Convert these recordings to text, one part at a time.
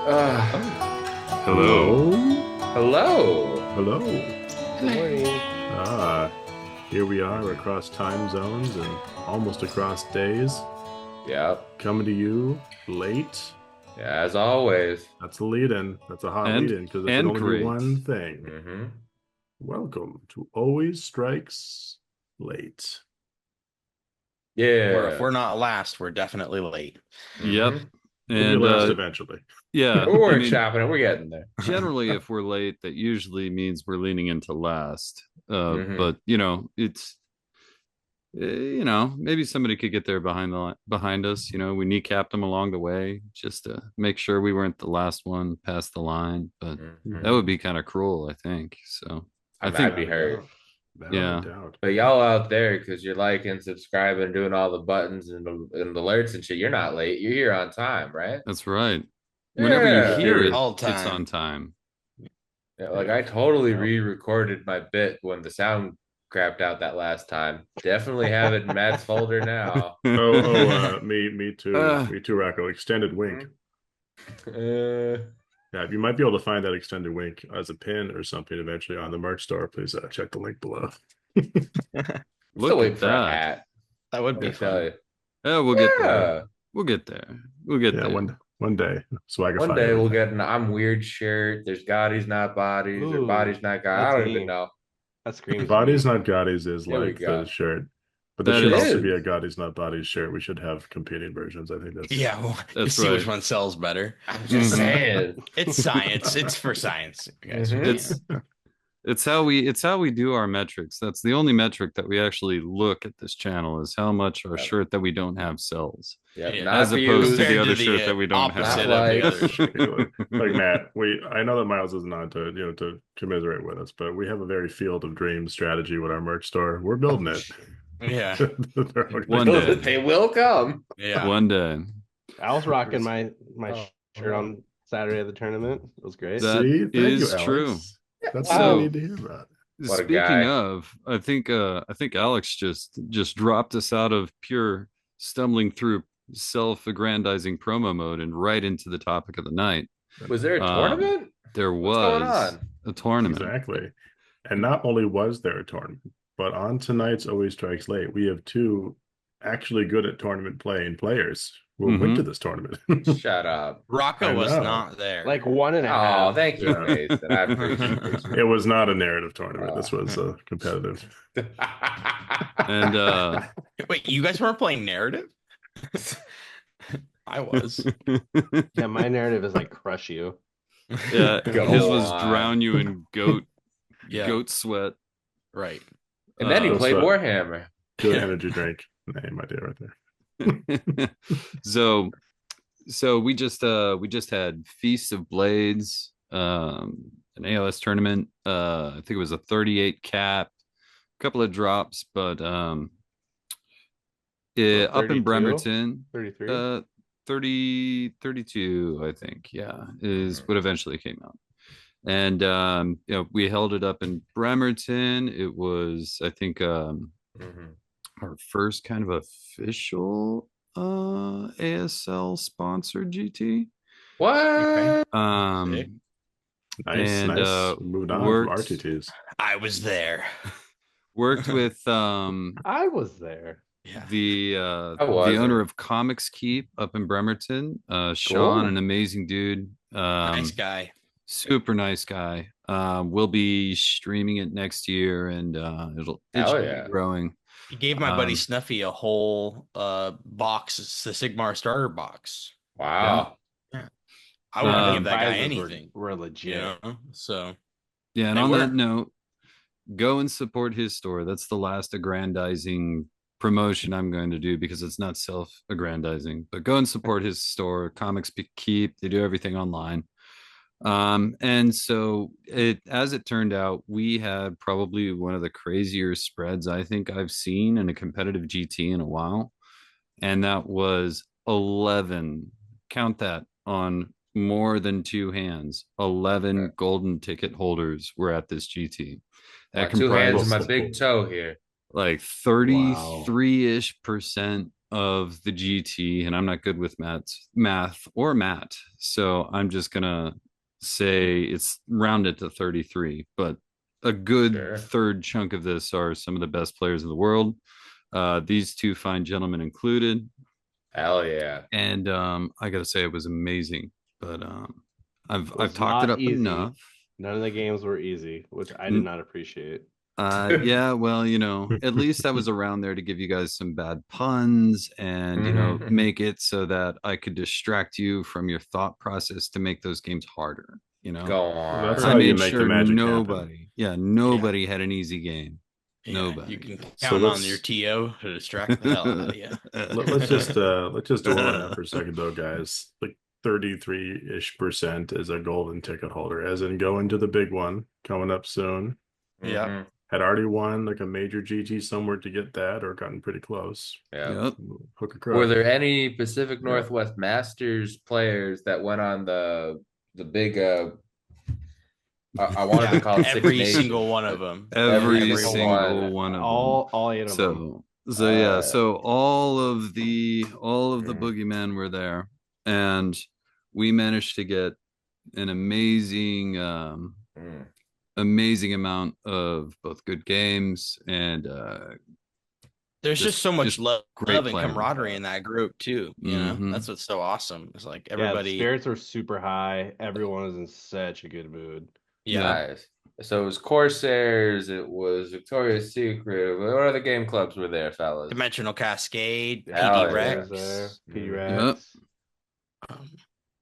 Hello. Hello. Hello. Good morning. Ah, here we are across time zones and almost across days, Yep. coming to you late. Yeah, as always. That's a lead-in. That's a hot lead-in because it could And only be great. one thing. Mm-hmm. Welcome to Always Strikes Late. Yeah. If we're not last, we're definitely late. Yep. Mhm. We'll be And last eventually. yeah, We're I mean, workshopping it. We're getting there. generally, if we're late, that usually means we're leaning into last. Mhm. But it's maybe somebody could get there behind us. We kneecapped them along the way just to make sure we weren't the last one past the line. But that would be kind of cruel, I think. So I think I'd be hurt. Yeah. But y'all out there, because you're liking, subscribing, doing all the buttons and the alerts and shit, you're not late. You're here on time, right? that's right. Whenever you Yeah. hear it, All it's time. on time. Yeah, like I totally re-recorded my bit when the sound crapped out that last time. Definitely have it in Matt's folder now. Me too. Me too, Rocco. Extended wink. Uh, Yeah, you might be able to find that extended wink as a pin or something eventually on the merch store. Please check the link below. Still waiting at for a that. hat. That would be Let me tell fun. you. Oh, we'll get there. We'll get there. We'll get Yeah, there. one day. Swagify One day everything. we'll get an I'm weird shirt. There's Gotti's not bodies or Ooh, bodies not God. I that's don't even me. know. That screams Bodies me. Not Gotti's is There we like go. the shirt. But there That should is- also be a Gotti's Not Bodies shirt. We should have competing versions. I think that's Yeah, well, That's see which right. one sells better. I'm just Mhm. saying. It's science. It's for science, guys. Mhm. It's how we do our metrics. That's the only metric that we actually look at this channel is how much our shirt that we don't have sells. Yep, Yeah. not As for opposed you. to the Compared other to shirt that we don't have. opposite Not of the like- other shirt. like Matt. I know that Miles isn't on to commiserate with us, but we have a very field of dreams strategy with our merch store. We're building it. Yeah. One day. They will come. Yeah. One day. I was rocking my Oh, shirt on Saturday of the tournament. It was great. That See, thank is you, Alex. true. That's So- what I need to hear about. What a Speaking guy. of, I think Alex just dropped us out of pure stumbling through self-aggrandizing promo mode and right into the topic of the night. Was there a tournament? There What's going was on? a tournament. Exactly. And not only was there a tournament, but on tonight's Always Strikes Late, we have two actually good at tournament playing players who went to this tournament. Shut up. Rocco I was know. not there. Like one and a Oh, half. thank you, Yeah. Mason. I appreciate It was not a narrative tournament. This was a competitive. it. And Wait, you guys weren't playing narrative? I was. Yeah, my narrative is like crush you. yeah, Go his was on. drown you in Yeah. goat sweat. Right. And then he Uh, played so- Warhammer. Good energy drink. Name idea right there. So we just had Feast of Blades, an AOS tournament. I think it was a 38 cap, a couple of drops, but up in 32? Bremerton, 33. 32, I think, yeah, is what eventually came out. And we held it up in Bremerton. It was, I think, Mhm. our first kind of official ASL sponsored GT. What? Okay. Sick. Nice, And, nice. Moved on worked- from RTTs. I was there. Worked with I was there. Yeah. the wasn't. owner of Comics Keep up in Bremerton, Sean, an amazing dude. Nice guy. Super nice guy. We'll be streaming it next year, and it Hell should yeah. be growing. He gave my buddy Um, Snuffy a whole box. It's the Sigmar starter box. Wow. I wouldn't Um, give that guy Prizes anything. Were legit. You know? So Yeah, and They on were. that note, go and support his store. That's the last aggrandizing promotion I'm going to do because it's not self-aggrandizing. But go and support his store, Comics Keep. They do everything online. And so as it turned out, we had probably one of the crazier spreads I think I've seen in a competitive GT in a while. And that was 11, count that, on more than two hands. 11 golden ticket holders were at this GT. My That two hands and comprised my big toe here. like 33-ish% of the GT, and I'm not good with math or Matt, so I'm just gonna say it's rounded to 33. But a good Sure. third chunk of this are some of the best players in the world. These two fine gentlemen included, Hell yeah. and I gotta say it was amazing. But I've was talked it not up easy. enough. None of the games were easy, which I did not appreciate. Yeah, well, at least I was around there to give you guys some bad puns and, Mhm. make it so that I could distract you from your thought process to make those games harder, Go Well, that's on. I how you made make the sure magic happen. nobody had an easy game. Yeah, Nobody. you can So count on your let's TO to distract the hell out of you. let's just dwell on that for a second though, guys. Like 33-ish% is a golden ticket holder, as in going to the big one coming up soon. Yeah. Mhm. Had already won like a major GT somewhere to get that, or gotten pretty close. Yeah. Yep. Hook or Were crook. there any Pacific Yeah. Northwest Masters players that went on the big I wanted to call it Six Every Nations. single one of them. Every single single one of them. All 8 of them. So yeah, Uh, so all of the boogeymen were there, and we managed to get an amazing mm. amazing amount of both good games and There's just so much love great and playing. camaraderie in that group too. Mhm. That's what's so awesome. It's like Yeah, everybody. the spirits were super high. Everyone was in such a good mood. Yeah. Nice. So it was Corsairs, it was Victoria's Secret. What other game clubs were there, fellas? Dimensional Cascade, Hell PD yeah. Was there. Rex. PD Mhm. Rex.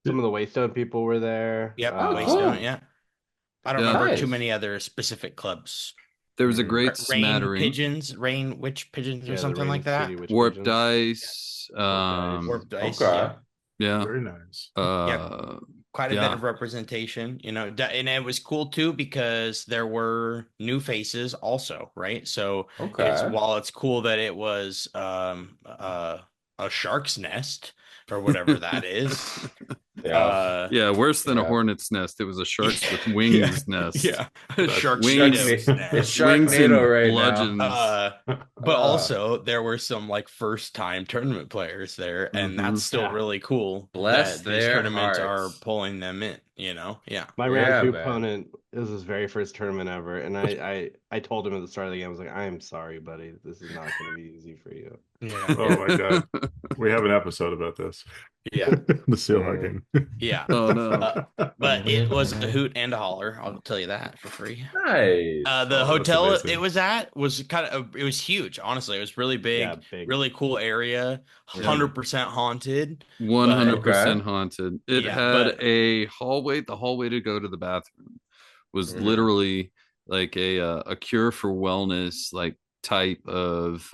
Some of the Waystone people were there. Yep, Oh, Waystone, cool. yeah. I don't Yeah. remember Nice. too many other specific clubs. There was a Mhm. great Rain smattering. Pigeons, Rain Witch Pigeons, or Yeah, the something Rain like that. City Witch Warp Pigeons. dice. Dice. Warp Dice, Okay. yeah. Yeah. Very nice. Quite a Yeah. bit of representation, and it was cool too because there were new faces also, right? So Okay. while it's cool that it was a shark's nest or whatever that is. Yeah. Yeah, worse than a Yeah. hornet's nest. It was a shark's with wings nest. Yeah, That's Sharknado's It's nest. Wings Sharknado and right bludgeons. But also there were some like first time tournament players there, and that's still Yeah. really cool. Bless that these their tournaments are hearts. pulling them in, Yeah. My Yeah, round 2 man. opponent, it was his very first tournament ever, and I told him at the start of the game, I was like, I am sorry, buddy. This is not going to be easy for you. Yeah. Oh my god. We have an episode about this. Yeah. The seal hugging. Yeah. Oh no. But it was a hoot and a holler. I'll tell you that for free. Nice. The Oh, hotel that's amazing. it was at was it was huge. Honestly, it was really big, Yeah, big. really cool area, 100% haunted. 100% Okay. haunted. It Yeah, had but- a hallway. The hallway to go to the bathroom was Mhm. literally like a cure for wellness, like type of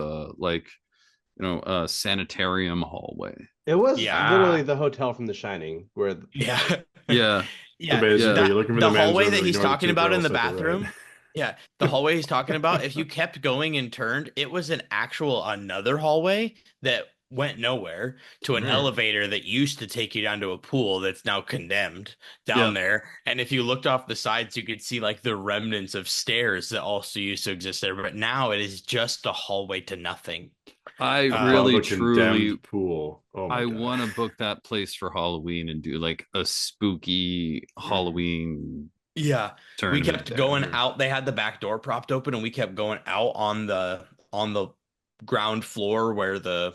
sanitarium hallway. It was Yeah. literally the hotel from The Shining, where Yeah. Yeah. Yeah. So basically, Yeah. you're looking for The the men's hallway room, that you he's ignore the talking two about in girls the to right. bathroom. Yeah, the hallway he's talking about, if you kept going and turned, it was another hallway that went nowhere to an Mhm. elevator that used to take you down to a pool that's now condemned down there. And if you looked off the sides, you could see like the remnants of stairs that also used to exist there. But now it is just a hallway to nothing. I Uh, really Above a truly condemned pool. Oh my I god. want to book that place for Halloween and do like a spooky Halloween Yeah, we tournament. kept there. going out. They had the back door propped open, and we kept going out on the ground floor where the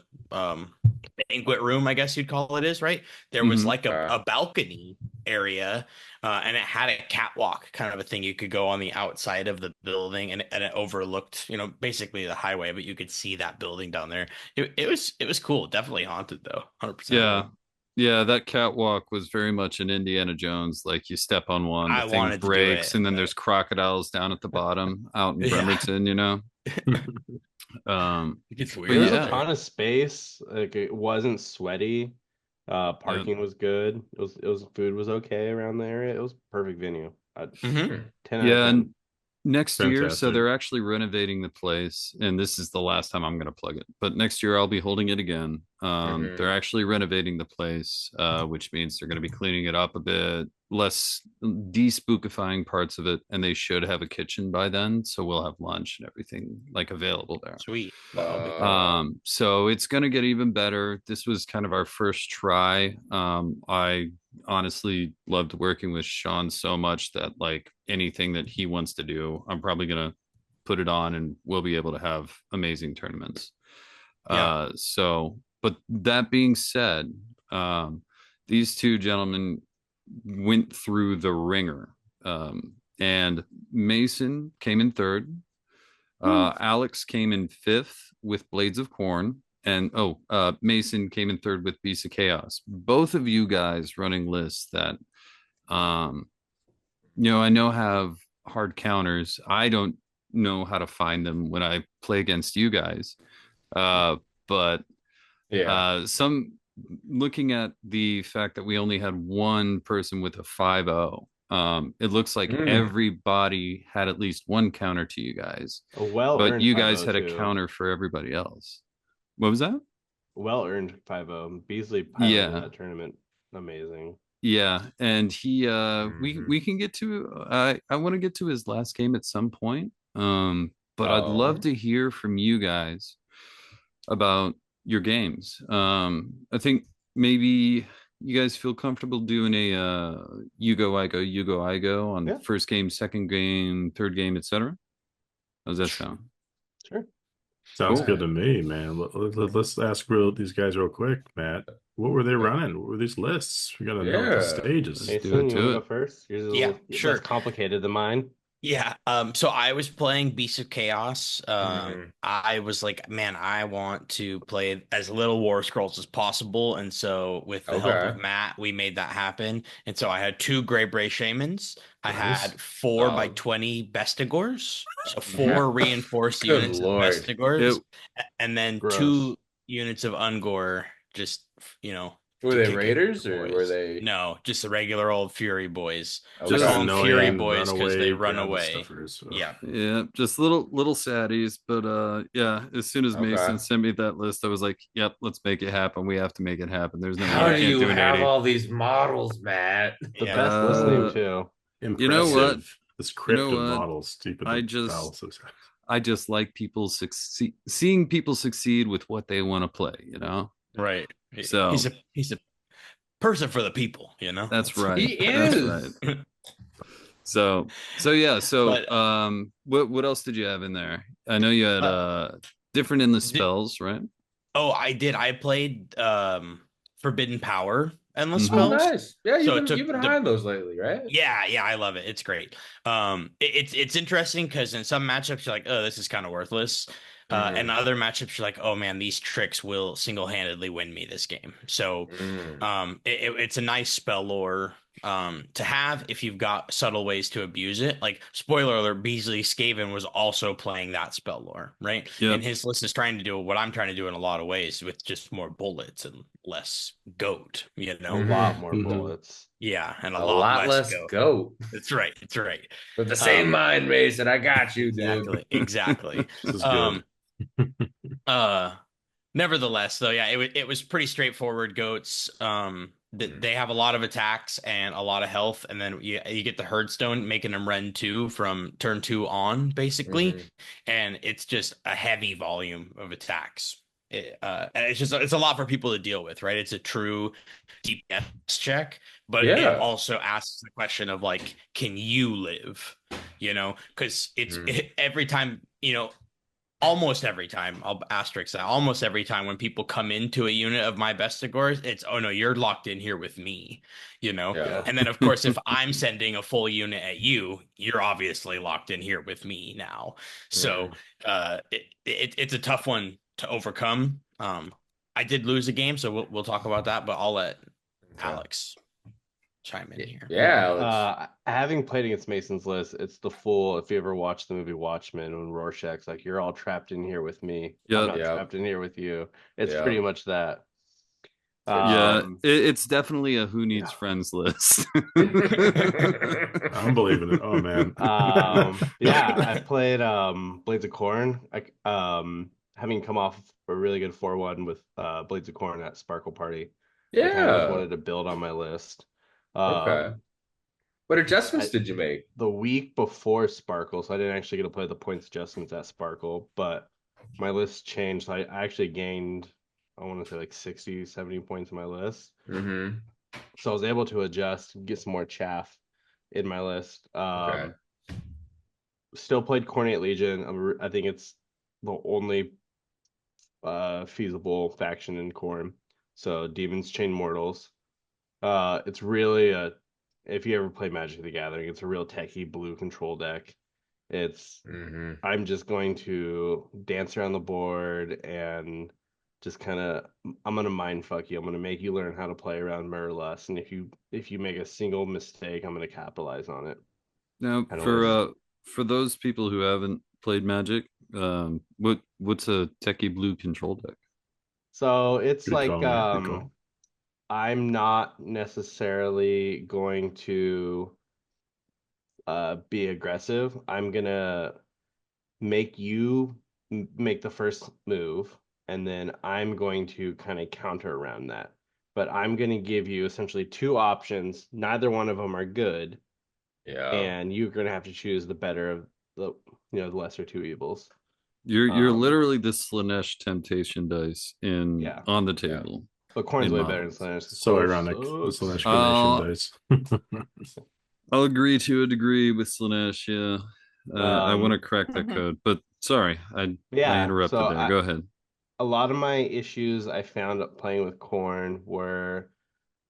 banquet room, I guess you'd call it, is, right? There was Mhm. like a balcony area, and it had a catwalk kind of a thing. You could go on the outside of the building, and it overlooked, basically the highway, but you could see that building down there. It was cool. Definitely haunted though, 100%. Yeah. Yeah, that catwalk was very much an Indiana Jones. Like you step on one, I the thing wanted to do breaks, it, and then but- there's crocodiles down at the bottom out in Yeah. Bremerton, It gets there weird. was yeah. a ton of space. Like it wasn't sweaty. Parking was good. It was food was okay around the area. It was a perfect venue. Mhm. 10 out of Yeah, 10. and Next year, so Fantastic. they're actually renovating the place, and this is the last time I'm going to plug it. But next year I'll be holding it again. They're actually renovating the place, which means they're going to be cleaning it up a bit, less de-spookifying parts of it, and they should have a kitchen by then, so we'll have lunch and everything like available there. Sweet. That'll be cool. So it's going to get even better. This was kind of our first try. I honestly loved working with Sean so much that like anything that he wants to do, I'm probably going to put it on and we'll be able to have amazing tournaments. Yeah. But that being said, these two gentlemen went through the ringer, and Mason came in third. Alex came in fifth with Blades of Corn, and Mason came in third with Beasts of Chaos. Both of you guys running lists that, I know have hard counters. I don't know how to find them when I play against you guys, but some looking at the fact that we only had one person with a 5-0. It looks like everybody had at least one counter to you guys. But you guys had a counter for everybody else. What was that? Well earned 5-0. Beasley piloted that tournament. Amazing. Yeah, and he we can get to I want to get to his last game at some point. But I'd love to hear from you guys about your games. I think maybe you guys feel comfortable doing a you go, I go on first game, second game, third game, etc. How does that sound? Sure. Sounds good to me, man. Let's ask these guys real quick, Matt. What were they running? What were these lists? We gotta know the stages. Mason, you want to go first? Yours is sure. less complicated than mine. Yeah. So I was playing Beasts of Chaos. I was like, man, I want to play as little War Scrolls as possible. And so with the help of Matt, we made that happen. And so I had 2 Grey Bray Shamans. I had 4 by 20 Bestigors. So 4 reinforced units of Bestigors. And then 2 units of Ungor, just, Were they raiders or were they? No, just the regular old Fury boys. Just call them Fury boys because they run away. Yeah, just little saddies. But as soon as Mason sent me that list, I was like, "Yep, let's make it happen. We have to make it happen." There's no. How do you have all these models, Matt? The best listening too. Impressive. You know what? This crypt of models. I just like people seeing people succeed with what they want to play. Right. So he's a person for the people, That's right. He is. That's right. So yeah. What else did you have in there? I know you had different in the spells, right? Oh, I did. I played Forbidden Power endless spells. Oh, nice. Yeah, you've been high on those lately, right? Yeah, I love it. It's great. It's interesting because in some matchups you're like, oh, this is kind of worthless. And other matchups, you're like, oh man, these tricks will single-handedly win me this game. So it's a nice spell lore to have if you've got subtle ways to abuse it. Like, spoiler alert, Beasley Skaven was also playing that spell lore, right? Yep. And his list is trying to do what I'm trying to do in a lot of ways with just more bullets and less goat, A lot more bullets. Yeah, and a lot less goat. That's right. With the same mind, Mason, I got you, dude. Exactly. This is good. Nevertheless, though, it was pretty straightforward. Goats, they have a lot of attacks and a lot of health, and then you get the Herdstone, making them run 2 from turn 2 on, basically, and it's just a heavy volume of attacks. And it's a lot for people to deal with, right? It's a true DPS check, but it also asks the question of like, can you live? Because it's every time, almost every time, I'll asterisk that, almost every time when people come into a unit of my Bestigors, it's, oh no, you're locked in here with me, And then of course, if I'm sending a full unit at you, you're obviously locked in here with me now. So it's a tough one to overcome. I did lose a game, so we'll talk about that, but I'll let Alex chime in here. Yeah. Having played against Mason's list, it's the full, if you ever watched the movie Watchmen, when Rorschach's like, you're all trapped in here with me. I'm not trapped in here with you. It's pretty much that. Yeah, Um, it's definitely a who needs yeah. friends list. I'm believing it. Oh man. Yeah, I've played Blades of Corn. Having come off a really good 4-1 with Blades of Corn at Sparkle Party, I kind of just Yeah. wanted to build on my list. Okay. Um, What adjustments I, did you make? the week before Sparkle, so I didn't actually get to play the points adjustments at Sparkle, but my list changed. So I actually gained, I want to say like 60, 70 points in my list. Mm-hmm. So I was able to adjust, get some more chaff in my list. Okay. Still played Cornate Legion. I think it's the only feasible faction in Corn. So Demons Chain Mortals. It's really a if you ever play Magic the Gathering, it's a real techie blue control deck. It's Mm-hmm. I'm just going to dance around the board and just kind of I'm gonna mind fuck you. I'm gonna make you learn how to play around Mirrorless, and if you make a single mistake, I'm gonna capitalize on it. Now, Kind of way. for those people who haven't played Magic, what's a techie blue control deck? So it's Good like call, man. Good call. I'm not necessarily going to be aggressive. I'm gonna make you make the first move, and then I'm going to kind of counter around that. But I'm going to give you essentially two options. Neither one of them are good, Yeah. and you're going to have to choose the better of the the lesser two evils. You're Um, literally the Slanesh temptation dice in yeah, on the Yeah. table but Corn's in way better than models. Slanesh because So Corn ironic. The sucks. Slanesh gradation Uh, dice. I'll agree to a degree with Slanesh. Yeah, I want to Um, crack that code, but sorry, I yeah, so interrupted there. Go ahead. a lot of my issues I found playing with Corn were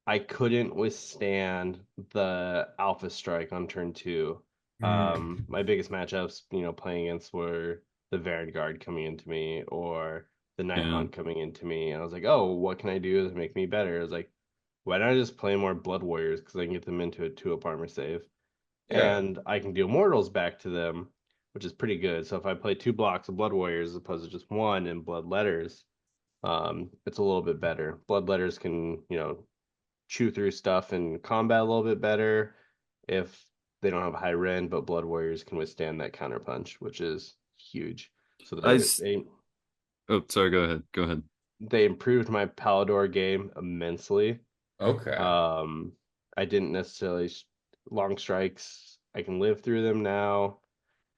I couldn't withstand the Alpha Strike on turn two. Mm. My biggest matchups, playing against were the Vanguard coming into me or the Yeah, Nighthaunt coming into me. And I was like, oh, what can I do to make me better? I was like, why don't I just play more Blood Warriors? Because I can get them into a 2-up armor save. Yeah. And I can deal mortals back to them, which is pretty good. So if I play 2 blocks of Blood Warriors as opposed to just one in Blood Letters, it's a little bit better. Blood Letters can, chew through stuff in combat a little bit better if they don't have high rend, but Blood Warriors can withstand that counter punch, which is huge. So I. they s- they, Oh, sorry. Go ahead. Go ahead. they improved my Palador game immensely. Okay. Um, I didn't necessarily long strikes. I can live through them now.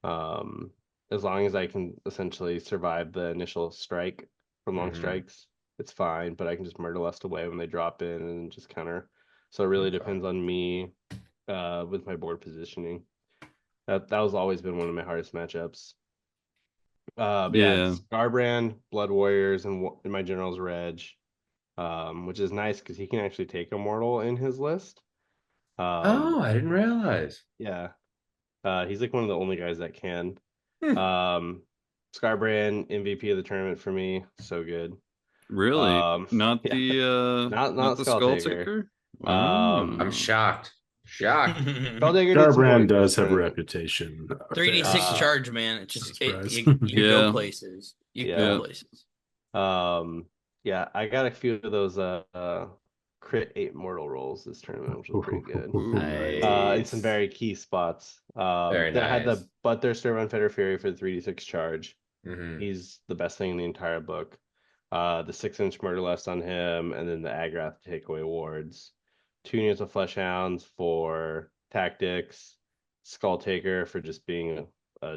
Um, as long as I can essentially survive the initial strike from long Mm-hmm. strikes, it's fine. But I can just murder lust away when they drop in and just counter. So it really Okay. depends on me with my board positioning. That was always been one of my hardest matchups. But yeah, Yeah, it's Garbrand, Blood Warriors, and in my general's Reg, which is nice because he can actually take Immortal in his list. Um, Oh, I didn't realize. yeah, he's like one of the only guys that can. Hmm. Um, Scarbrand MVP of the tournament for me, so good. really. Not Yeah, not not the Skull skull Taker. ticker. I'm Oh, shocked. Shocked. Skull Taker did some Garbrandt work this does have a tournament. reputation. 3d6 Uh, charge, man. It just Surprise. you can go yeah, places. You can go yeah. yeah. places. Yeah, I got a few of those crit 8 mortal rolls this tournament, which was pretty good. Ooh, nice. In some Nice. very key spots. Very Then I had nice. the Bloodthirster of Unfettered Fury for the 3d6 charge. Mm-hmm. He's the best thing in the entire book. The 6-inch Murderlust on him, and then the Agrath takeaway wards. 2 units of Fleshhounds for tactics. Skull Taker for just being a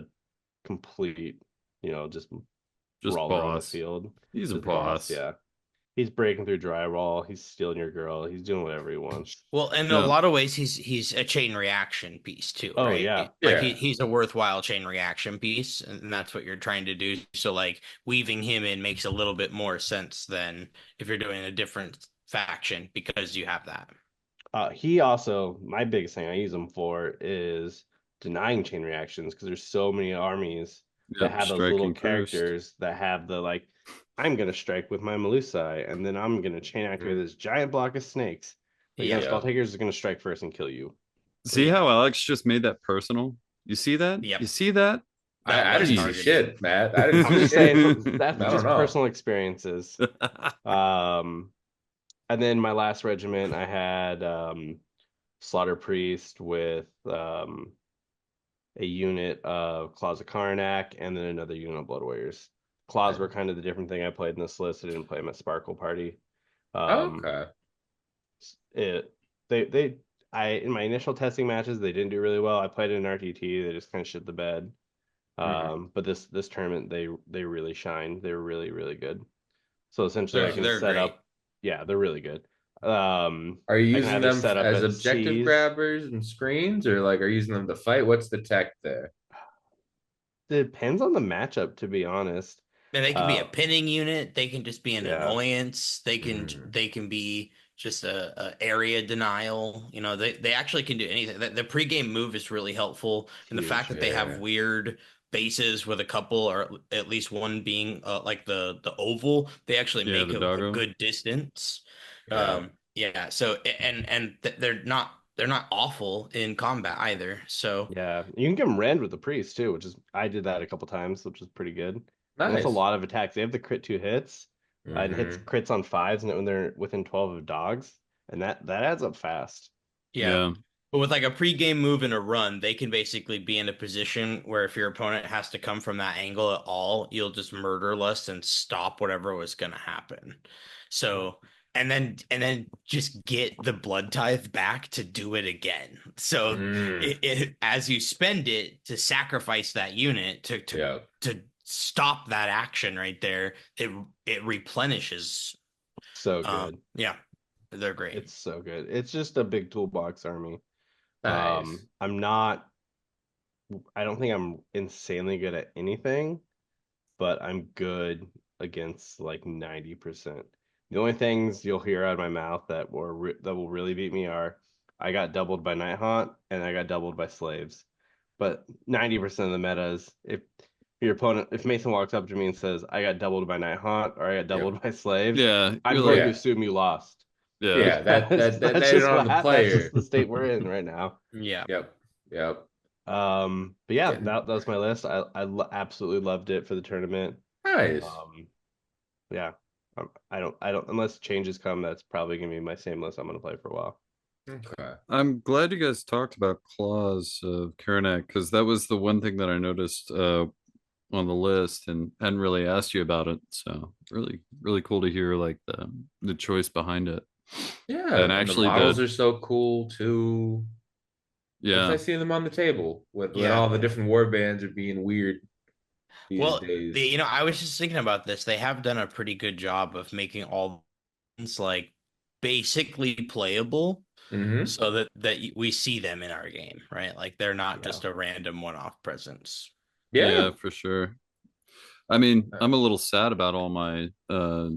complete, just Just brawler on the boss. field. He's a Just boss, boss. yeah. He's breaking through drywall. He's stealing your girl. He's doing whatever he wants. Well, in a Yeah. lot of ways, he's a chain reaction piece too, Oh right? yeah, Like Yeah. he's a worthwhile chain reaction piece, and that's what you're trying to do. So like weaving him in makes a little bit more sense than if you're doing a different faction because you have that. he also my biggest thing I use him for is denying chain reactions because there's so many armies that Yep, have those little striking first. characters that have the like I'm gonna strike with my Melusai and then I'm gonna chain activate Mm-hmm. this giant block of snakes. But yeah, Yep. Skull Yeah. Takers is gonna strike first and kill you. See how Alex just made that personal? You see that? Yep. You see that? That I was didn't see Jeez. targeted. shit, Matt. I didn't I'm see just shit. saying that's I don't just know. personal experiences. Um And then my last regiment, I had Slaughter Priest with a unit of Claws of Karnak and then another unit of Blood Warriors. Claws were kind of the different thing I played in this list. I didn't play my Sparkle Party. Okay. It they I in my initial testing matches they didn't do really well. I played in RTT, they just kind of shit the bed. But this tournament they really shine. They're really really good. So essentially I can They're set great. up. Yeah, they're really good. Are you I can using either them set up as objective cheese. grabbers and screens, or like are you using them to fight? What's the tech there? Depends on the matchup, to be honest. And they can be a Uh, pinning unit. They can just be an yeah, annoyance. They can Mm, they can be just a area denial. You know, they actually can do anything. The pregame move is really helpful, and the fact huge. that they have yeah. weird bases with a couple or at least one being like the oval, they actually Yeah, make the a doggo. good distance. Yeah. Yeah. So they're not awful in combat either. So Yeah, you can get them rend with the priest too, which is I did that a couple times, which is pretty good. And that's a Nice. lot of attacks. They have the crit 2 hits. It hits Hmm. crits on fives and when they're within 12 of dogs, and that adds up fast. yeah. Yeah. But with like a pre-game move and a run, they can basically be in a position where if your opponent has to come from that angle at all, you'll just murder lust and stop whatever was going to happen. So, and then just get the blood tithe back to do it again. So, Mm. as you spend it to sacrifice that unit Yeah. to stop that action right there, it replenishes. So good. Yeah, they're great. It's so good. It's just a big toolbox army. Nice. I'm not I don't think I'm insanely good at anything, but I'm good against like 90%. The only things you'll hear out of my mouth that will really beat me are I got doubled by Night Haunt and I got doubled by Slaves. But 90% of the metas, if Mason walks up to me and says I got doubled by Night Haunt or I got Yep. doubled by Slaves, Yeah. I'm You're going like, to Yeah. assume you lost yeah. Yeah. That because that that that's that is just on the that's just player. the state we're in right now. Yeah. Yep. Yep. But yeah, Getting that was my list. Absolutely loved it for the tournament. nice. Um, yeah, I don't unless changes come, that's probably gonna be my same list I'm gonna play for a while. Okay. I'm glad you guys talked about Claws of Karnak because that was the one thing that I noticed on the list and hadn't really asked you about it. So really, really cool to hear like the choice behind it. Yeah, And and the actually models the are so cool too. Once I yeah, see them on the table when Yeah. all the different war bands are being weird these Well, days. I was just thinking about this. They have done a pretty good job of making all things like basically playable Hmm. so that we see them in our game, right? Like they're not Yeah. just a random one-off presence. Yeah. yeah, for sure. I mean, Uh, I'm a little sad about all my uh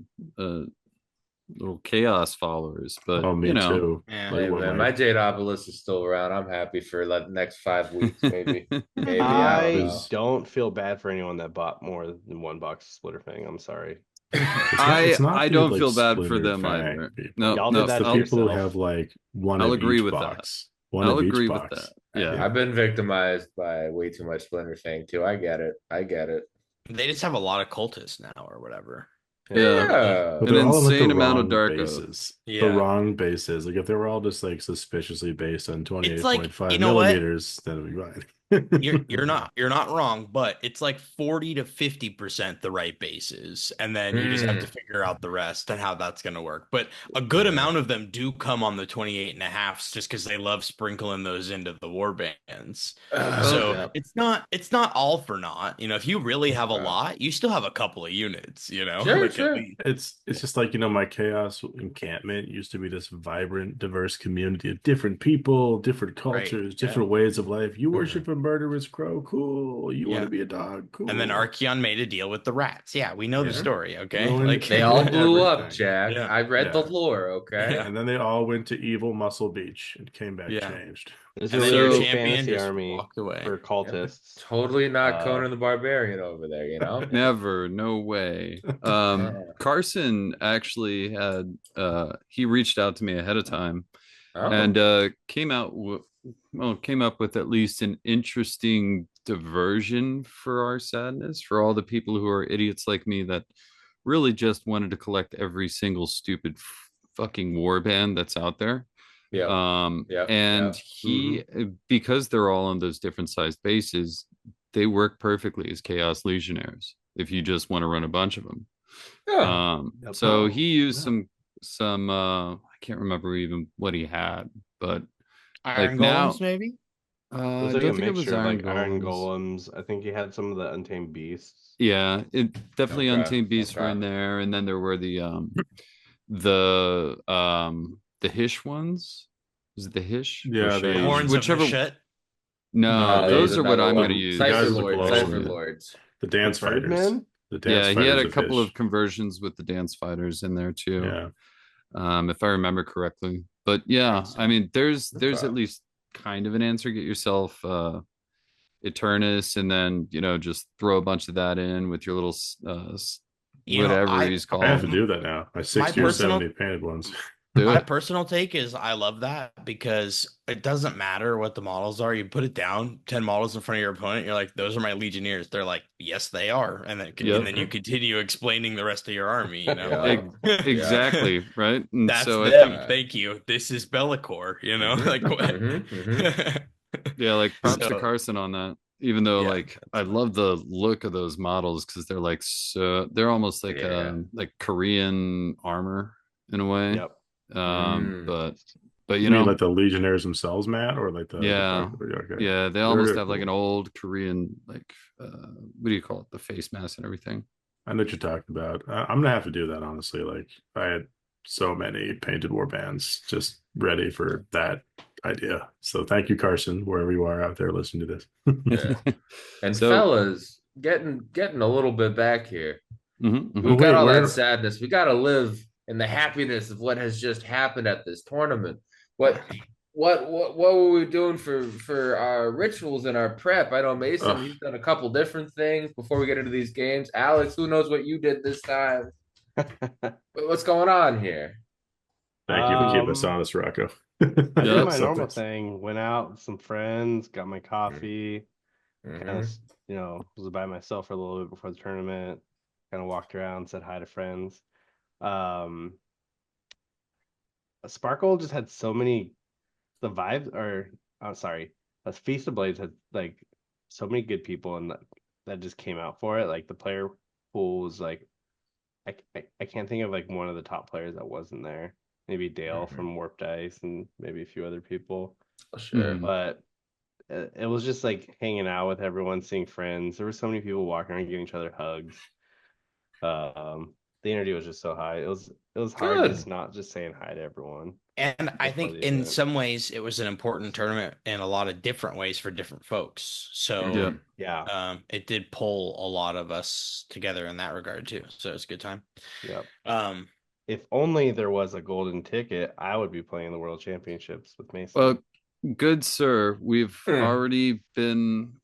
little chaos followers, but Oh, you me know, too. Yeah. Like Hey what man, my my Jadeopolis is still around. I'm happy for like the next 5 weeks, maybe. Maybe I don't I know. is don't feel bad for anyone that bought more than one box splitter thing. I'm sorry. it's not I the don't like feel bad for splinter them fang either. No, people. Y'all did no, It's that the to people who yourself. have like one I'll of agree each with that. box. One I'll of agree each with that. box. I Yeah. hate I've it. been victimized by way too much Splinter Fang too. I get it. I get it. They just have a lot of cultists now or whatever. Yeah. Yeah. But An they're all on like the insane amount of wrong dark oath. bases. The Yeah. wrong bases. Like if they were all just like suspiciously based on It's like, 28.5 you know what? millimeters, then it'd be fine. You're not wrong, but it's like 40 to 50% the right bases, and then you just have to Mm, figure out the rest and how that's going to work. But a good yeah. amount of them do come on the 28 and a halfs just because they love sprinkling those into the war bands. Well, So Yep. it's not all for naught. You know, if you really have a Okay. lot, you still have a couple of units, you know, Sure, like at sure. least. It's just like, my chaos encampment used to be this vibrant, diverse community of different people, different Right. cultures, Yeah. different ways of life. You Mhm. worship a murderous crow, cool. You want to Yeah. be a dog, And then cool. Archeon made a deal with the rats. Yeah, we know the Yeah. story, okay? Ruined Like They all blew up, everything. Jack. yeah. I read the Yeah. lore, okay? Yeah. And then they all went to evil Muscle Beach and came back Yeah. changed. There's And a then really your So big champion fantasy just army walked away. for Yep. cultists. Totally not Uh, Conan the Barbarian over there, you know? never, no way. Uh, Carson actually had he reached out to me ahead of time oh. and came up with at least an interesting diversion for our sadness for all the people who are idiots like me that really just wanted to collect every single stupid fucking warband that's out there. Yeah. And Yeah. because they're all on those different sized bases, they work perfectly as Chaos Legionnaires if you just want to run a bunch of them. Yeah. So he used some I can't remember even what he had, but Iron like golems, now maybe. It I was like a don't think it was mixture of Iron like iron Golems. golems. I think he had some of the untamed beasts. Yeah, it definitely Okay. Untamed Beasts were in Okay. there, and then there were the Hish ones. Is it the Hish or Yeah, the Horns of whichever? Hashut. No, No, those There's are what another I'm going to one. use. Cipher guys with the Lords. glow. Cipher Actually, Lords. The dance The fighters. Birdmen? The dance yeah, he had fighters a of couple Hish. of conversions with the dance fighters in there too, Yeah. if I remember correctly. But yeah, I mean, there's Okay. at least kind of an answer. Get yourself Eternus, and then just throw a bunch of that in with your little You know, whatever he's I have to called. do that now. My my 60 or personal 70 painted ones. Do my it. personal take is I love that because it doesn't matter what the models are. You put it down, 10 models in front of your opponent, you're like, those are my Legionnaires. They're like, yes, they are. And Yep. then you continue explaining the rest of your army, you know, Yeah. like Yeah. Exactly, right? And that's so I them. think, Thank you. This is Bellicor, you know, Mhm, like what? mhm, mhm. yeah, like props to So Carson on that. Even though yeah, like I love the look of those models because they're like they're almost Yeah. like Korean armor in a way. Yep. Mm. But You mean like the Legionnaires themselves, Matt, or like the yeah, okay. yeah, they almost They're have like cool. an old Korean like what do you call it? The face mask and everything. I know what you're talking about. I'm gonna have to do that honestly. Like I had so many painted war bands just ready for that idea. So thank you, Carson, wherever you are out there listening to this. Yeah. And So fellas, getting a little bit back here. Oh We've mhm. got wait, all that where? sadness. We got to live in the happiness of what has just happened at this tournament. What what were we doing for our rituals and our prep? I know Mason, Uh, he's done a couple different things before we get into these games. Alex, who knows what you did this time? What's going on here? Thank you for keeping us Um, honest, Rocco. I did Yep. my normal Sometimes. thing. Went out with some friends, got my coffee, kind of, Mm-hmm. was by myself for a little bit before the tournament. Kind of walked around, said hi to friends. Um, Sparkle just had so many the vibes or I'm sorry, Feast of Blades had like so many good people and that just came out for it. Like the player pool was like I can't think of like one of the top players that wasn't there. Maybe Dale Mm-hmm. from Warped Dice and maybe a few other people. Sure. Mhm. But it was just like hanging out with everyone, seeing friends. There were so many people walking around giving each other hugs. Um, the energy was just so high. It was hard Good. just not just saying hi to everyone and I before think the in event. some ways it was an important tournament in a lot of different ways for different folks. So Yep. Mhm. Yeah. it did pull a lot of us together in that regard too. So it's a good time. Yep. Um, If only there was a golden ticket, I would be playing the World Championships with Well, Mason. good sir, Hmm.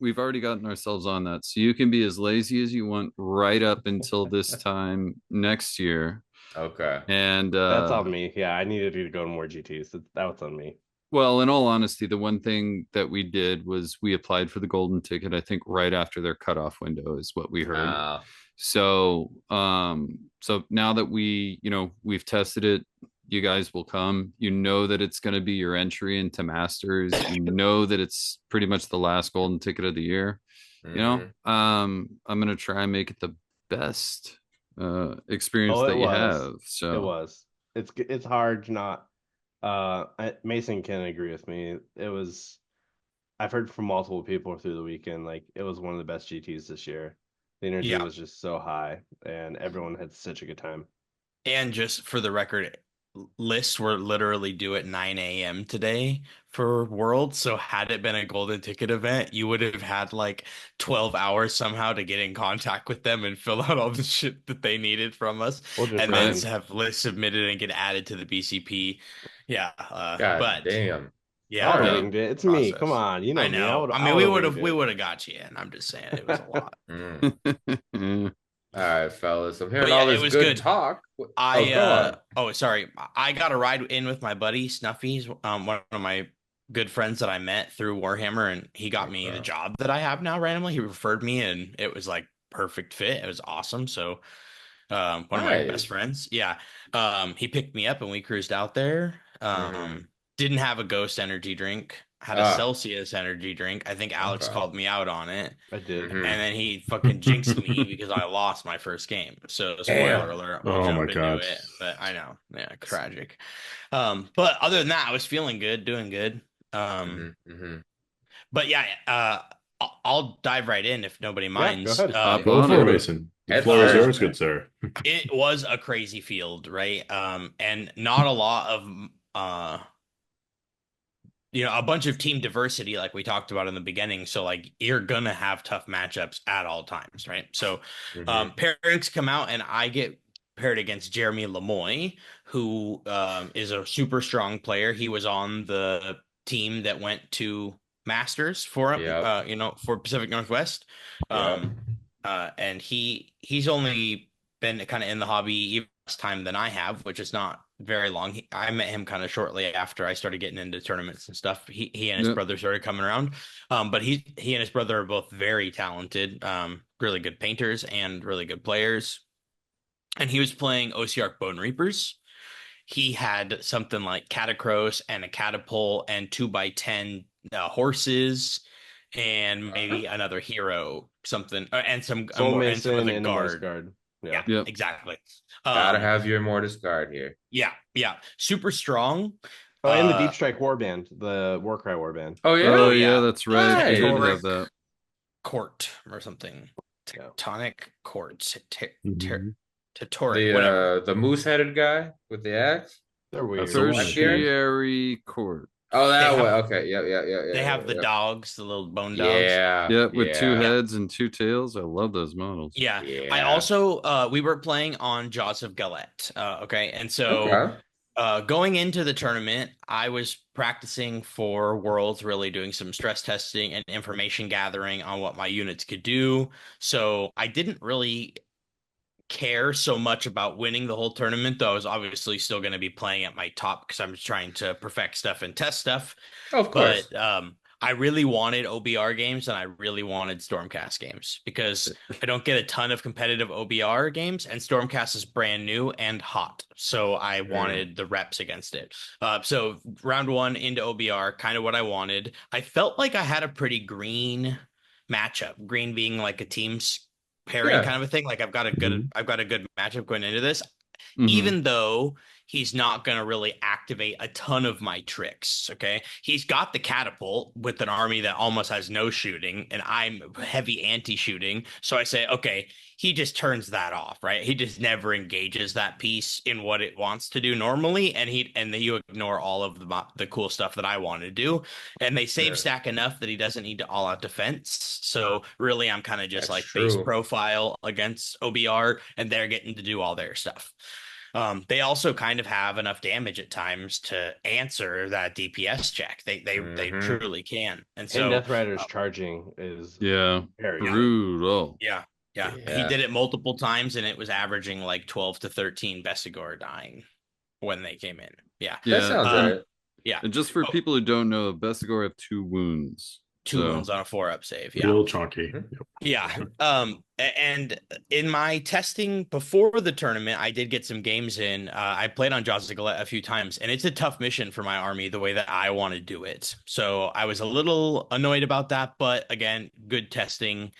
we've already gotten ourselves on that. So you can be as lazy as you want right up until this time next year. Okay. And That's on me. Yeah, I needed you to go to more GTs. That was on me. well, in all honesty, the one thing that we did was we applied for the golden ticket, I think right after their cutoff window is what we heard. So now that we've tested it, you guys will come. You know that it's going to be your entry into Masters. You know that it's pretty much the last golden ticket of the year. Mhm. I'm going to try and make it the best experience Oh, it that you was. have. It So, was. It's hard to not. Mason can agree with me. It was. I've heard from multiple people through the weekend. Like it was one of the best GTs this year. The energy yeah. was just so high, and everyone had such a good time. And just for the record, lists were literally due at 9 a.m. today for Worlds. So had it been a golden ticket event, you would have had like 12 hours somehow to get in contact with them and fill out all the shit that they needed from us, We'll just and then right. run. to have lists submitted and get added to the BCP. Yeah, God but damn. I yeah, All would have right. winged it. It's me. Come process. on, you know I me. I know. would. I I mean, would we have would winged have we it. would have got you in. I'm just saying it was a lot. Mm. All right, fellas. I'm But hearing yeah, all it this was good good. talk. Oh, I go on. oh sorry, I got a ride in with my buddy Snuffy's, one of my good friends that I met through Warhammer, and he got me the Okay. job that I have now randomly. He referred me, and it was like perfect fit. It was awesome. So one of my best Nice. friends. Yeah. He picked me up and we cruised out there. Mhm. Didn't have a Ghost energy drink, had a Ah, Celsius energy drink. I think Alex okay. called me out on it. I did. Mhm. And then he fucking jinxed me because I lost my first game. So spoiler Damn. alert, we'll Oh my jump into God. it. But I know, yeah, tragic. But other than that, I was feeling good, doing good. Um, Mhm. Mhm. but yeah, I'll dive right in if nobody Yeah, go minds. ahead. Hop Go on for it, it. Mason. The Head floor is first, yours, man. good sir. It was a crazy field, right? And not a lot of a bunch of team diversity like we talked about in the beginning. So like you're gonna have tough matchups at all times, right? So Mhm. pairings come out and I get paired against Jeremy Lemoy, who is a super strong player. He was on the team that went to Masters for Yep. for Pacific Northwest. Yep. Um and he's only been kind of in the hobby even less time than I have, which is not very long. I met him kind of shortly after I started getting into tournaments and stuff. He and his Yep. brother started coming around. But he and his brother are both very talented, really good painters and really good players. And he was playing OCR Bone Reapers. He had something like Catacross and a catapult and 2x10 horses and maybe another hero, something and Soul and some Mason other and a Mortis guard. guard. Yeah, Yeah. Yep. exactly. Gotta Um, have your Mortis guard here. yeah, super strong. Oh, and the Uh, Deep Strike Warband, the Warcry Warband. Oh yeah. Oh oh yeah, yeah, that's right. He did Nice. have that. court or something, Yeah. tectonic quartz, Mhm. Tatoric, whatever. The moose headed guy with the axe. They're That's weird. the one. Black Gary? Tertiary court. Oh, They that way. have Okay. Yep. Yep. Yep. they Yep. have the Yep. dogs, the little bone dogs. Yeah. Yep, with two Yeah. Yeah, heads and two tails. I love those models. yeah. I Yeah. also we were playing on Jaws of Galette. Okay, and so Okay. going into the tournament, I was practicing for Worlds, really doing some stress testing and information gathering on what my units could do. So I didn't really care so much about winning the whole tournament, though I was obviously still going to be playing at my top because I'm trying to perfect stuff and test stuff. Oh, of course. But I really wanted OBR games and I really wanted Stormcast games because I don't get a ton of competitive OBR games, and Stormcast is brand new and hot. So I Mm. wanted the reps against it. So round one into OBR, kind of what I wanted. I felt like I had a pretty green matchup, green being like a team's pairing Yeah. kind of a thing. Like Mhm. I've got a good matchup going into this, Hmm. even though he's not going to really activate a ton of my tricks. Okay. He's got the catapult with an army that almost has no shooting, and I'm heavy anti shooting. So I say, okay, he just turns that off, right? He just never engages that piece in what it wants to do normally. And you ignore all of the cool stuff that I want to do. And they save Yeah. stack enough that he doesn't need to all out defense. So really, I'm kind of just That's like base true. profile against OBR, and they're getting to do all their stuff. They also kind of have enough damage at times to answer that DPS check. They Hmm. truly can. And And so Death Rider's charging is Yeah, very good. brutal. yeah, yeah. He Yeah. did it multiple times and it was averaging like 12 to 13 Bestigor dying when they came in. Yeah. That Yeah, sounds Uh and right. yeah. and just for Oh, people who don't know, Bestigor have 2 wounds. two So wounds on a 4-up save. Yeah. Real chunky. Mhm. Yeah. And in my testing before the tournament, I did get some games in. I played on Jaws of Galette a few times, and it's a tough mission for my army the way that I want to do it. So I was a little annoyed about that, but again, good testing.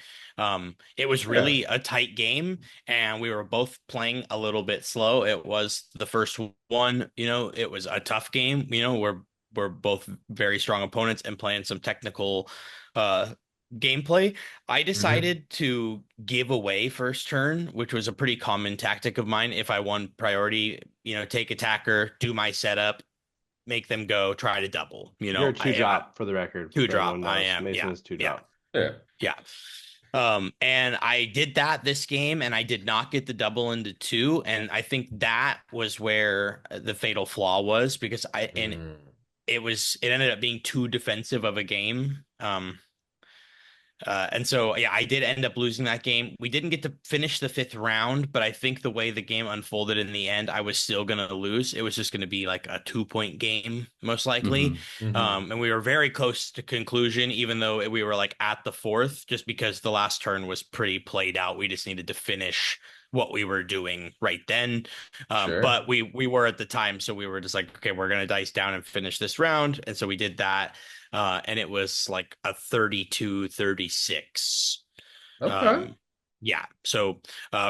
It was Yeah. really a tight game, and we were both playing a little bit slow. It was the first one, it was a tough game. We're both very strong opponents and playing some technical uh gameplay. I Hmm. decided to give away first turn, which was a pretty common tactic of mine. If I won priority, take attacker, do my setup, make them go, try to double. You're a two I drop for the record, two for anyone drop. who I knows. am. Mason Yeah, is two yeah, drop. Yeah. yeah. And I did that this game, and I did not get the double into two, and I think that was where the fatal flaw was because Mm. it ended up being too defensive of a game. And so, yeah, I did end up losing that game. We didn't get to finish the fifth round, but I think the way the game unfolded in the end, I was still going to lose. It was just going to be like a 2-point game, most likely. mhm. Hmm. And we were very close to conclusion, even though we were like at the fourth, just because the last turn was pretty played out. We just needed to finish what we were doing right then. Sure. But we were at the time, so we were just like, okay, we're gonna dice down and finish this round. And so we did that. And it was like a 32-36. Okay. Um, yeah, so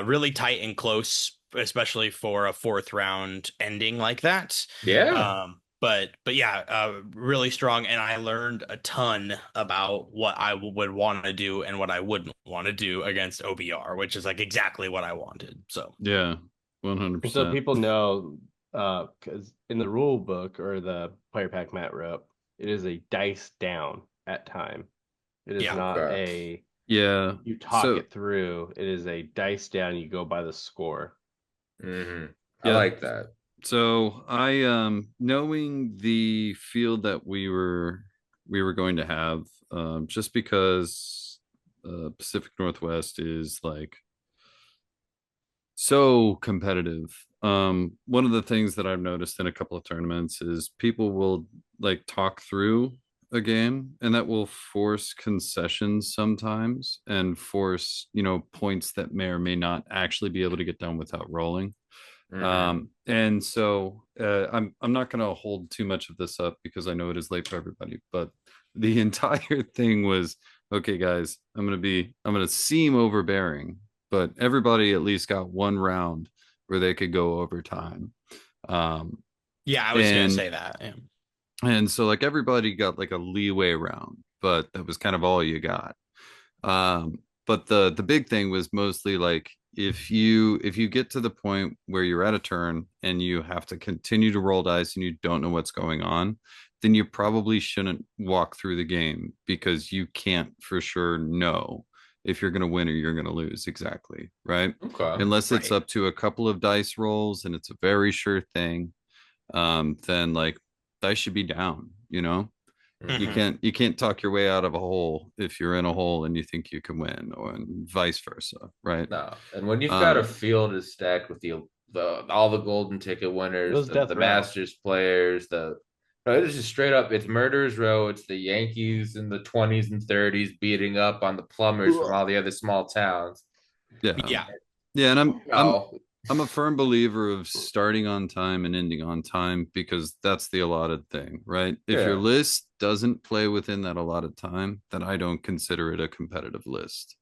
really tight and close, especially for a fourth round ending like that. Yeah. But yeah, really strong, and I learned a ton about what I would want to do and what I wouldn't want to do against OBR, which is like exactly what I wanted. So Yeah, And so 100%. people know, because in the rule book or the player pack Matt wrote, it is a dice down at time. It is yeah, not Okay. a Yeah. you talk So it through. It is a dice down. You go by the score. I yeah. like that. So I knowing the field that we were going to have, just because Pacific Northwest is like so competitive. One of the things that I've noticed in a couple of tournaments is people will like talk through a game, and that will force concessions sometimes and force, points that may or may not actually be able to get done without rolling. And so I'm not going to hold too much of this up because I know it is late for everybody, but the entire thing was, okay, guys, I'm going to seem overbearing, but everybody at least got one round where they could go overtime. Um, yeah, I was gonna and say that. Yeah. and so like everybody got like a leeway round, but that was kind of all you got. But the big thing was mostly like if you get to the point where you're at a turn and you have to continue to roll dice and you don't know what's going on, then you probably shouldn't walk through the game because you can't for sure know if you're going to win or you're going to lose exactly, right? Okay. Unless it's Right. up to a couple of dice rolls and it's a very sure thing, then like dice should be down, you know? you Mhm. Hmm. can't you can't talk your way out of a hole if you're in a hole and you think you can win, or vice versa, right? No. And when you've got a um field as stacked with the all the golden ticket It winners, was the death row. Masters players, no, it's just straight up, it's murderers row. It's the Yankees in the 20s and 30s beating up on the plumbers from all the other small towns. yeah, Yeah. yeah, and I'm No. I'm a firm believer of starting on time and ending on time because that's the allotted thing, right? If your Yeah. list doesn't play within that allotted time, then I don't consider it a competitive list.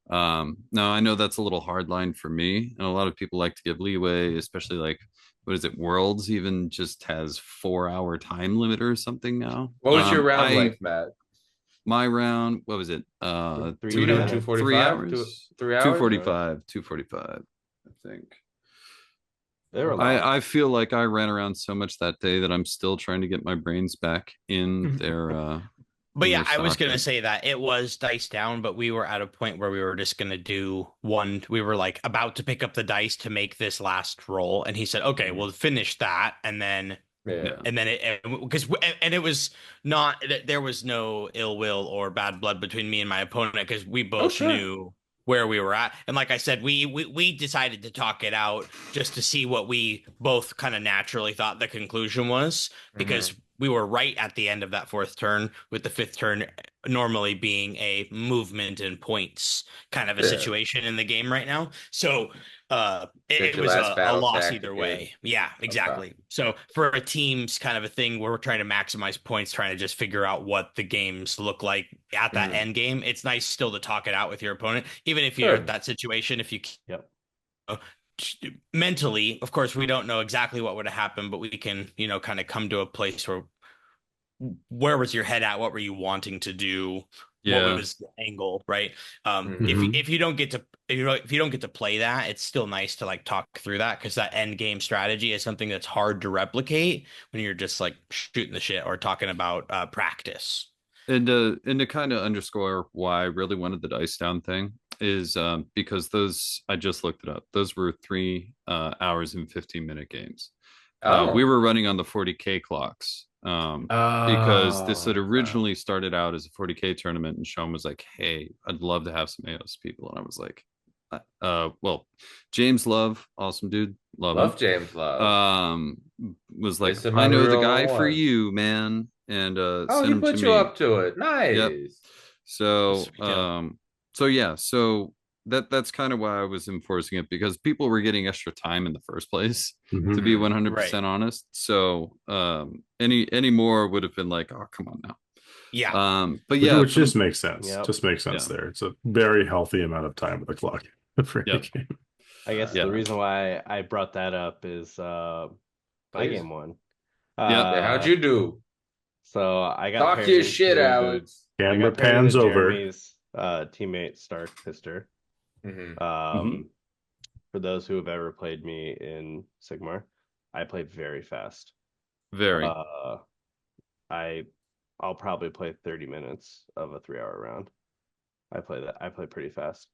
Now I know that's a little hard line for me, and a lot of people like to give leeway, especially like what is it? Worlds even just has 4 hour time limit or something now. What was your round I length, Matt? My round, what was it? Were Three you and a doing half. 245? Two, $3, 3 hours? Or? 245, 245, I think. They were Okay. long. I feel like I ran around so much that day that I'm still trying to get my brains back But in yeah, their I was gonna socket. say that it was dice down, but we were at a point where we were just gonna do one. We were like about to pick up the dice to make this last roll, and he said, "Okay, Mhm. we'll finish that," and then Yeah. Yeah. and then it because and it was not there was no ill will or bad blood between me and my opponent because we Oh, both sure. knew where we were at, and like I said, we decided to talk it out just to see what we both kind of naturally thought the conclusion was, because Hmm. we were right at the end of that fourth turn, with the fifth turn normally being a movement and points kind of a Yeah. situation in the game right now. So Get it your was last a battle loss either tactic. way. Yeah, Okay. exactly. So for a team's kind of a thing where we're trying to maximize points, trying to just figure out what the games look like at that Hmm. end game, it's nice still to talk it out with your opponent, even if you're at Sure. that situation. If you Yep. mentally, of course, we don't know exactly what would have happened, but we can, kind of come to a place where was your head at? What were you wanting to do? What Yeah. was the angle, right? If Hmm. Hmm. if you don't get to if you don't get to play that, it's still nice to like talk through that, because that end game strategy is something that's hard to replicate when you're just like shooting the shit or talking about practice. And to kind of underscore why I really wanted the dice down thing is because those, I just looked it up. Those were 3 hours and 15-minute games. We Oh. were running on the 40K clocks, because this had Oh, okay. originally started out as a 40K tournament, and Sean was like, "Hey, I'd love to have some AOS people," and I was like, well, James Love, awesome dude, love him. Love James Love. Um, was like, Miss him "I on know the real guy for one. you, man," and Oh, sent he him to put you me. up to it. Yep. Nice. So, Sweet deal. so yeah, so that's kind of why I was enforcing it, because people were getting extra time in the first place, to Mhm. be Mhm. 100% honest. So any more would have been like, oh, come on now. Yeah. But Which, yeah, which from just makes sense. Yep. Just makes sense yeah, there. It's a very healthy amount of time with the clock for any yep, game. I guess the yeah, reason why I brought that up is my Please. game one. yep. Yeah, how'd you do? So I got Talk paired your shit, into Alex. I Camera got paired into pans over. Jeremy's teammate Stark Pister. Mhm. Um, for those who have ever played me in Sigmar, I played very fast. Very. Uh, I I'll probably play 30 minutes of a 3 hour round. I play pretty fast.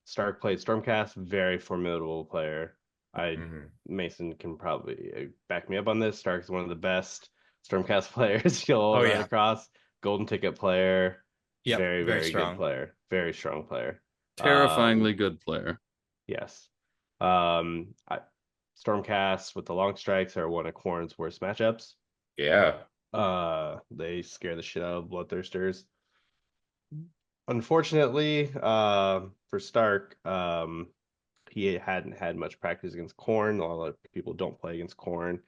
Stark played Stormcast, very formidable player. I Mhm. Mason can probably back me up on this. Stark is one of the best Stormcast players you'll Oh run yeah. across. Golden ticket player, Yep. very, Very very good strong. player, very strong player. Terrifyingly good player. Yes. I, Stormcast with the long strikes are one of Corn's worst matchups. Yeah. They scare the shit out of bloodthirsters. Unfortunately, for Stark, he hadn't had much practice against Corn. A lot of people don't play against Corn.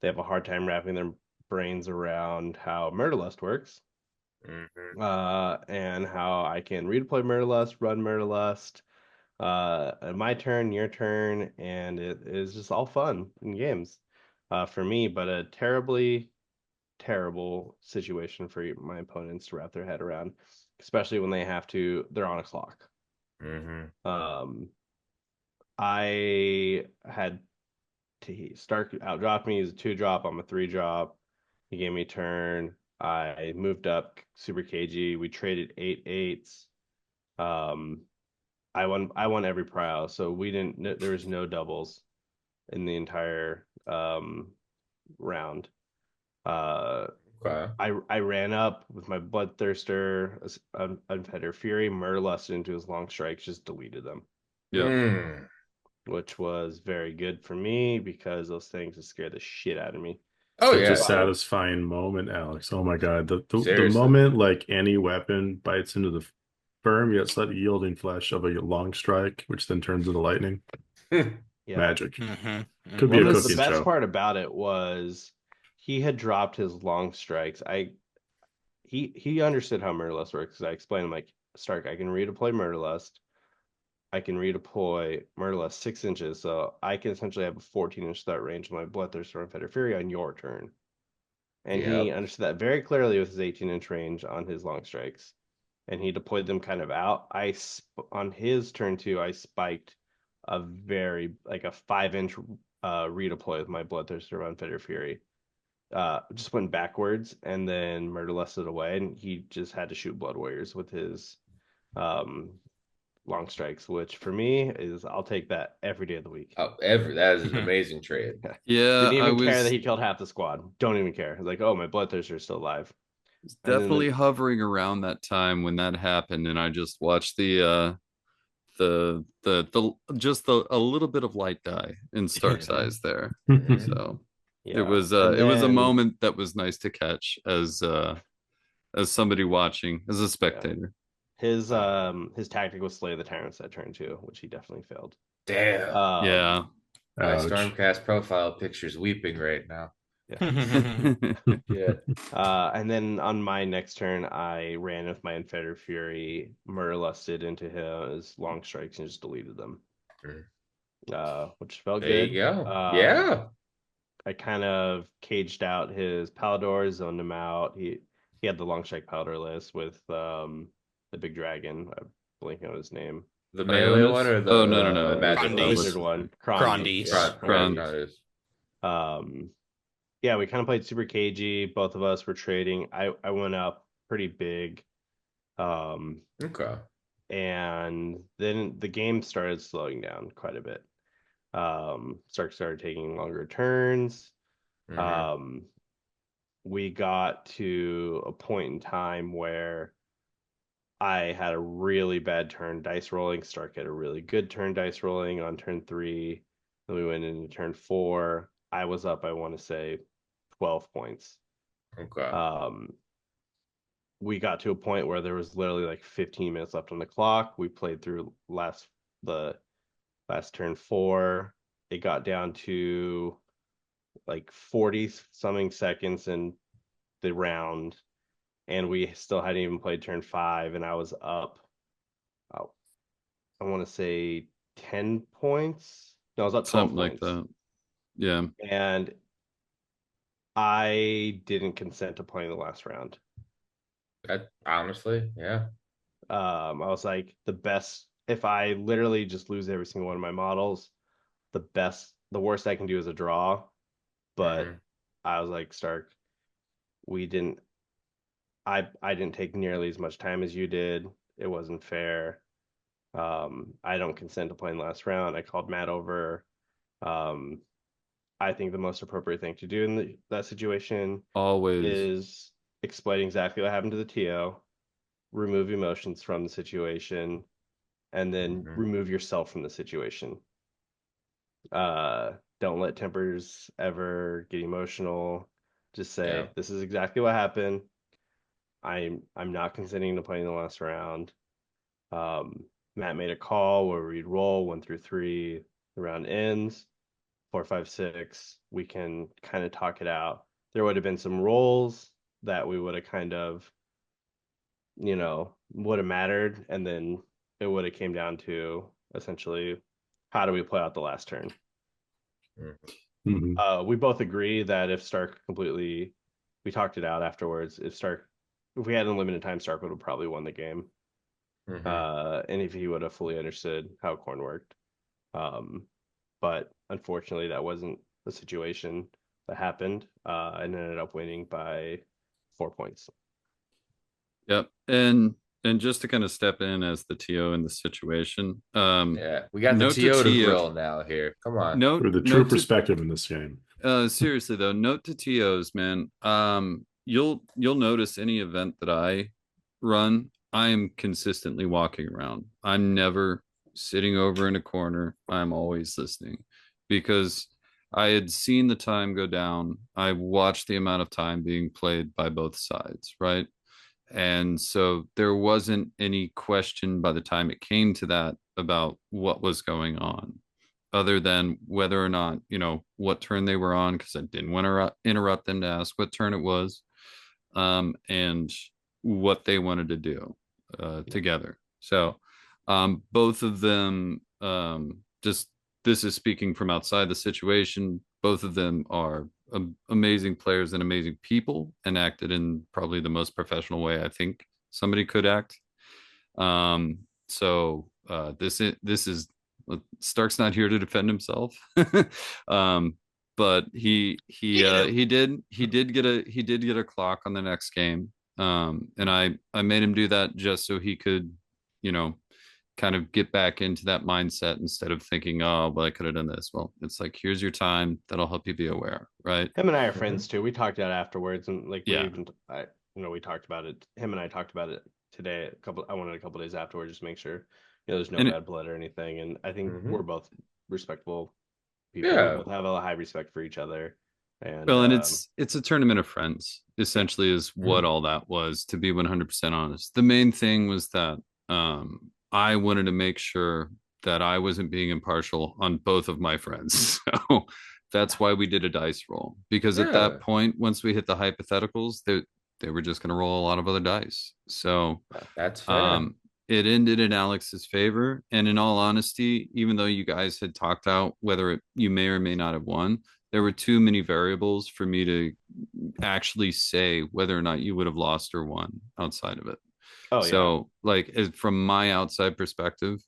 They have a hard time wrapping their brains around how Murderlust works, Mhm. and how I can redeploy Murderlust, run Murderlust, my turn, your turn, and it is just all fun in games, for me, but a terribly terrible situation for my opponents to wrap their head around, especially when they're on a clock. Mhm. Um, I had Stark outdropped me. He's a 2 drop. I'm a 3 drop. He gave me a turn. I moved up super KG. We traded 8/8s. Um, I won every prowl, so we didn't. There was no doubles in the entire round. Uh, Okay. I ran up with my Bloodthirster, Unfettered Fury, Murderlust into his long strikes, just deleted them, Yep. which was very good for me because those things just scared the shit out of me. Oh Such a yeah. satisfying moment, Alex. Oh my God. The Seriously. moment like any weapon bites into the firm yet slightly yielding flesh of a long strike, which then turns into lightning. Yeah. Magic. Hmm. Could be Well, a The cooking this, best show. part about it was he had dropped his long strikes. He understood how Murderlust works because I explained him like, Stark, I can redeploy Murderlust. I can redeploy Murderlust 6 inches, so I can essentially have a 14-inch start range of my Bloodthirster and Fetter Fury on your turn. And he Yep. understood that very clearly with his 18-inch range on his long strikes. And he deployed them kind of out. On his turn two, I spiked a very like a 5 inch redeploy with my Bloodthirster on Fetter Fury. Just went backwards and then Murderlusted away, and he just had to shoot Blood Warriors with his um long strikes, which for me is I'll take that every day of the week. Oh, that is an amazing trade. yeah, Didn't I even care that was he killed half the squad. Don't even care. Like, oh, my Bloodthirster is still alive. And then definitely hovering around that time when that happened, and I just watched the just a little bit of light die in Stark's eyes there. Mhm. So yeah, and it was a then moment that was nice to catch as somebody watching, as a yeah, spectator. his tactic was Slay the Tyrants that turn two, which he definitely failed. Damn. Um, Yeah. My Ouch. Stormcast profile picture's weeping right now. yeah. Yeah. And then on my next turn, I ran with my Unfettered Fury, Murderlusted into his long strikes and just deleted them. Mm. Which felt There you good. go. Yeah. I kind of caged out his Palador, zoned him out. He had the long strike Palador list with the big dragon. I'm blanking on his name. The melee one Ionis? or Oh, no, no, the no. magic Grandies. Wizard list? one, Crondy. Yeah, Grandies. Yeah, Kron. Crondy. Kron. Um, yeah, we kind of played super cagey. Both of us were trading. I went up pretty big. Um, Okay. and then the game started slowing down quite a bit. Stark started taking longer turns. Mhm. Um, we got to a point in time where I had a really bad turn dice rolling. Stark had a really good turn dice rolling on turn three. Then we went into turn four. I was up, I want to say, 12 points. Okay. Um, we got to a point where there was literally like 15 minutes left on the clock. We played through the last turn 4. It got down to like 40 something seconds in the round, and we still hadn't even played turn 5, and I was up, oh, I want to say 10 points. No, I was up 12 Something like points. that. Yeah. And I didn't consent to playing the last round. Honestly, yeah. I was like, the best, if I literally just lose every single one of my models, the worst I can do is a draw. But I was like, Stark, we didn't, I didn't take nearly as much time as you did. It wasn't fair. I don't consent to playing last round. I called Matt over. Um, I think the most appropriate thing to do in that situation Always. is explain exactly what happened to the TO, remove emotions from the situation, and then remove yourself from the situation. Don't let tempers ever get emotional. Just say, this is exactly what happened. I'm not consenting to playing the last round. Matt made a call where we'd roll 1 through 3, the round ends, 4, 5, 6. We can kind of talk it out. There would have been some rolls that we would have kind of, would have mattered, and then it would have came down to essentially how do we play out the last turn. We both agree that if Stark completely, we talked it out afterwards. If we had unlimited time, Stark would have probably won the game. And if he would have fully understood how corn worked. But unfortunately, that wasn't the situation that happened, and ended up winning by 4 points. Yep. And just to kind of step in as the TO in the situation. Yeah, we got the TO to grill now here. Come on. For the true perspective in this game. Seriously though, note to TOs, man. You'll notice any event that I run, I am consistently walking around. I'm never sitting over in a corner. I'm always listening because I had seen the time go down. I watched the amount of time being played by both sides, right? And so there wasn't any question by the time it came to that about what was going on, other than whether or not, what turn they were on, because I didn't want to interrupt them to ask what turn it was, and what they wanted to do together. So both of them, just this is speaking from outside the situation, both of them are amazing players and amazing people, and acted in probably the most professional way I think somebody could act. So this is Stark's not here to defend himself. But he did get a clock on the next game. And I made him do that just so he could, kind of get back into that mindset instead of thinking, oh, well, I could have done this. Well, it's like, here's your time. That'll help you be aware, right? Him and I are friends too. We talked about it afterwards, and like Yeah. we talked about it. Him and I talked about it today. I wanted a couple days afterwards just to make sure there's no bad blood or anything. And I think we're both respectable people. Yeah. We both have a high respect for each other. And well, and it's a tournament of friends, essentially, is what all that was, to be 100% honest. The main thing was that I wanted to make sure that I wasn't being impartial on both of my friends. So that's why we did a dice roll, because at that point, once we hit the hypotheticals, they were just going to roll a lot of other dice. So that's fair. It ended in Alex's favor. And in all honesty, even though you guys had talked out whether you may or may not have won, there were too many variables for me to actually say whether or not you would have lost or won outside of it. Oh, so like from my outside perspective,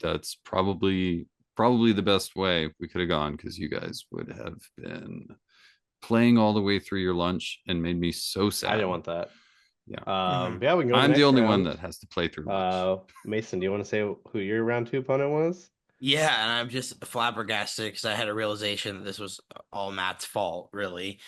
that's probably the best way we could have gone, because you guys would have been playing all the way through your lunch and made me so sad. I didn't want that. Yeah. Yeah, we can go. I'm the only one that has to play through lunch. Mason, do you want to say who your round 2 opponent was? Yeah, and I'm just flabbergasted because I had a realization that this was all Matt's fault, really.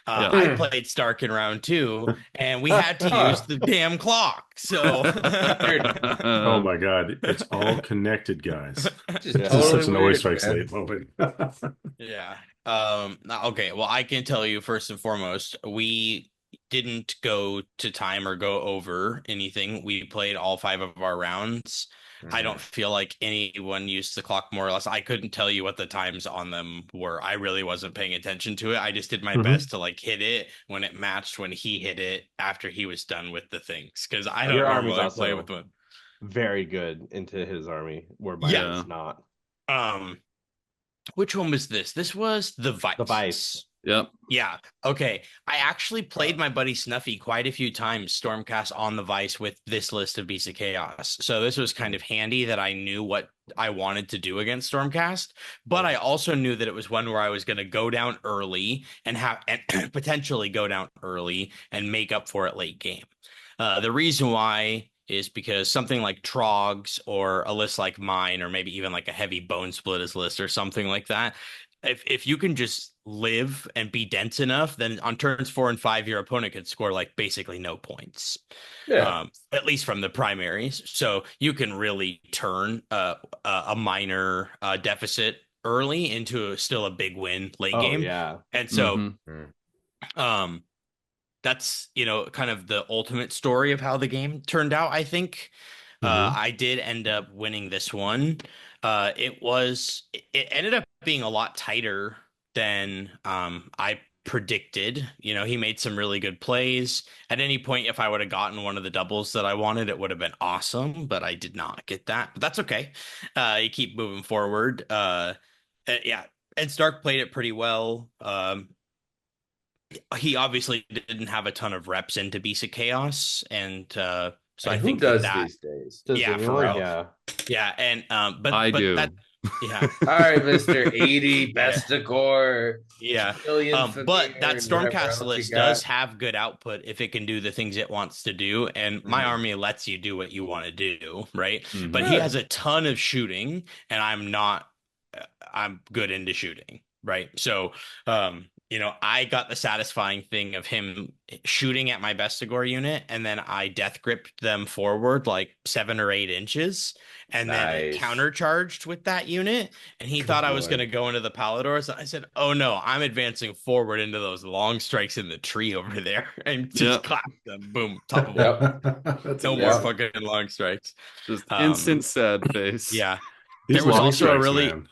I played Stark in round 2, and we had to use the damn clock. So, oh my god, it's all connected, guys. Just this is such an always strikes late moment. Yeah. Okay. Well, I can tell you first and foremost, we didn't go to time or go over anything. We played all 5 of our rounds. I don't feel like anyone used the clock more or less. I couldn't tell you what the times on them were. I really wasn't paying attention to it. I just did my best to like hit it when it matched when he hit it after he was done with the things. Because I don't Your army's normally play also with one. very good into his army, where mine Yeah. is not. Which one was this? This was the Vice. The Vice. Yep. Yeah. Okay. I actually played my buddy Snuffy quite a few times, Stormcast on the Vice with this list of Beasts of Chaos. So this was kind of handy that I knew what I wanted to do against Stormcast, but I also knew that it was one where I was going to go down early and potentially go down early and make up for it late game. The reason why is because something like Trogs or a list like mine, or maybe even like a heavy Bone Splitters list or something like that, if you can just live and be dense enough, then on turns 4 and 5, your opponent could score like basically no points. Yeah. At least from the primaries. So you can really turn a minor deficit early into still a big win late game. Yeah. And so that's, kind of the ultimate story of how the game turned out, I think. I did end up winning this one. It ended up being a lot tighter than I predicted. He made some really good plays. At any point, if I would have gotten one of the doubles that I wanted, it would have been awesome, but I did not get that. But that's okay. You keep moving forward. Yeah. And Stark played it pretty well. He obviously didn't have a ton of reps into Beast of Chaos, and so I who think does that these days? Does yeah, for anyone? real. Yeah. Yeah, and but I do. Yeah. All right, Mr. 80, Besticor, Yeah. But that Stormcast list does have good output if it can do the things it wants to do. And my army lets you do what you want to do, right? But he has a ton of shooting, and I'm good into shooting, right? So I got the satisfying thing of him shooting at my Bestigor unit, and then I death gripped them forward like 7 or 8 inches, and then countercharged with that unit. And he thought I was going to go into the Paladors. And I said, "Oh no, I'm advancing forward into those long strikes in the tree over there, and just clap them, boom, top of them. No more fucking long strikes. Just instant sad face. Yeah, These there was long also strikes, a really, man.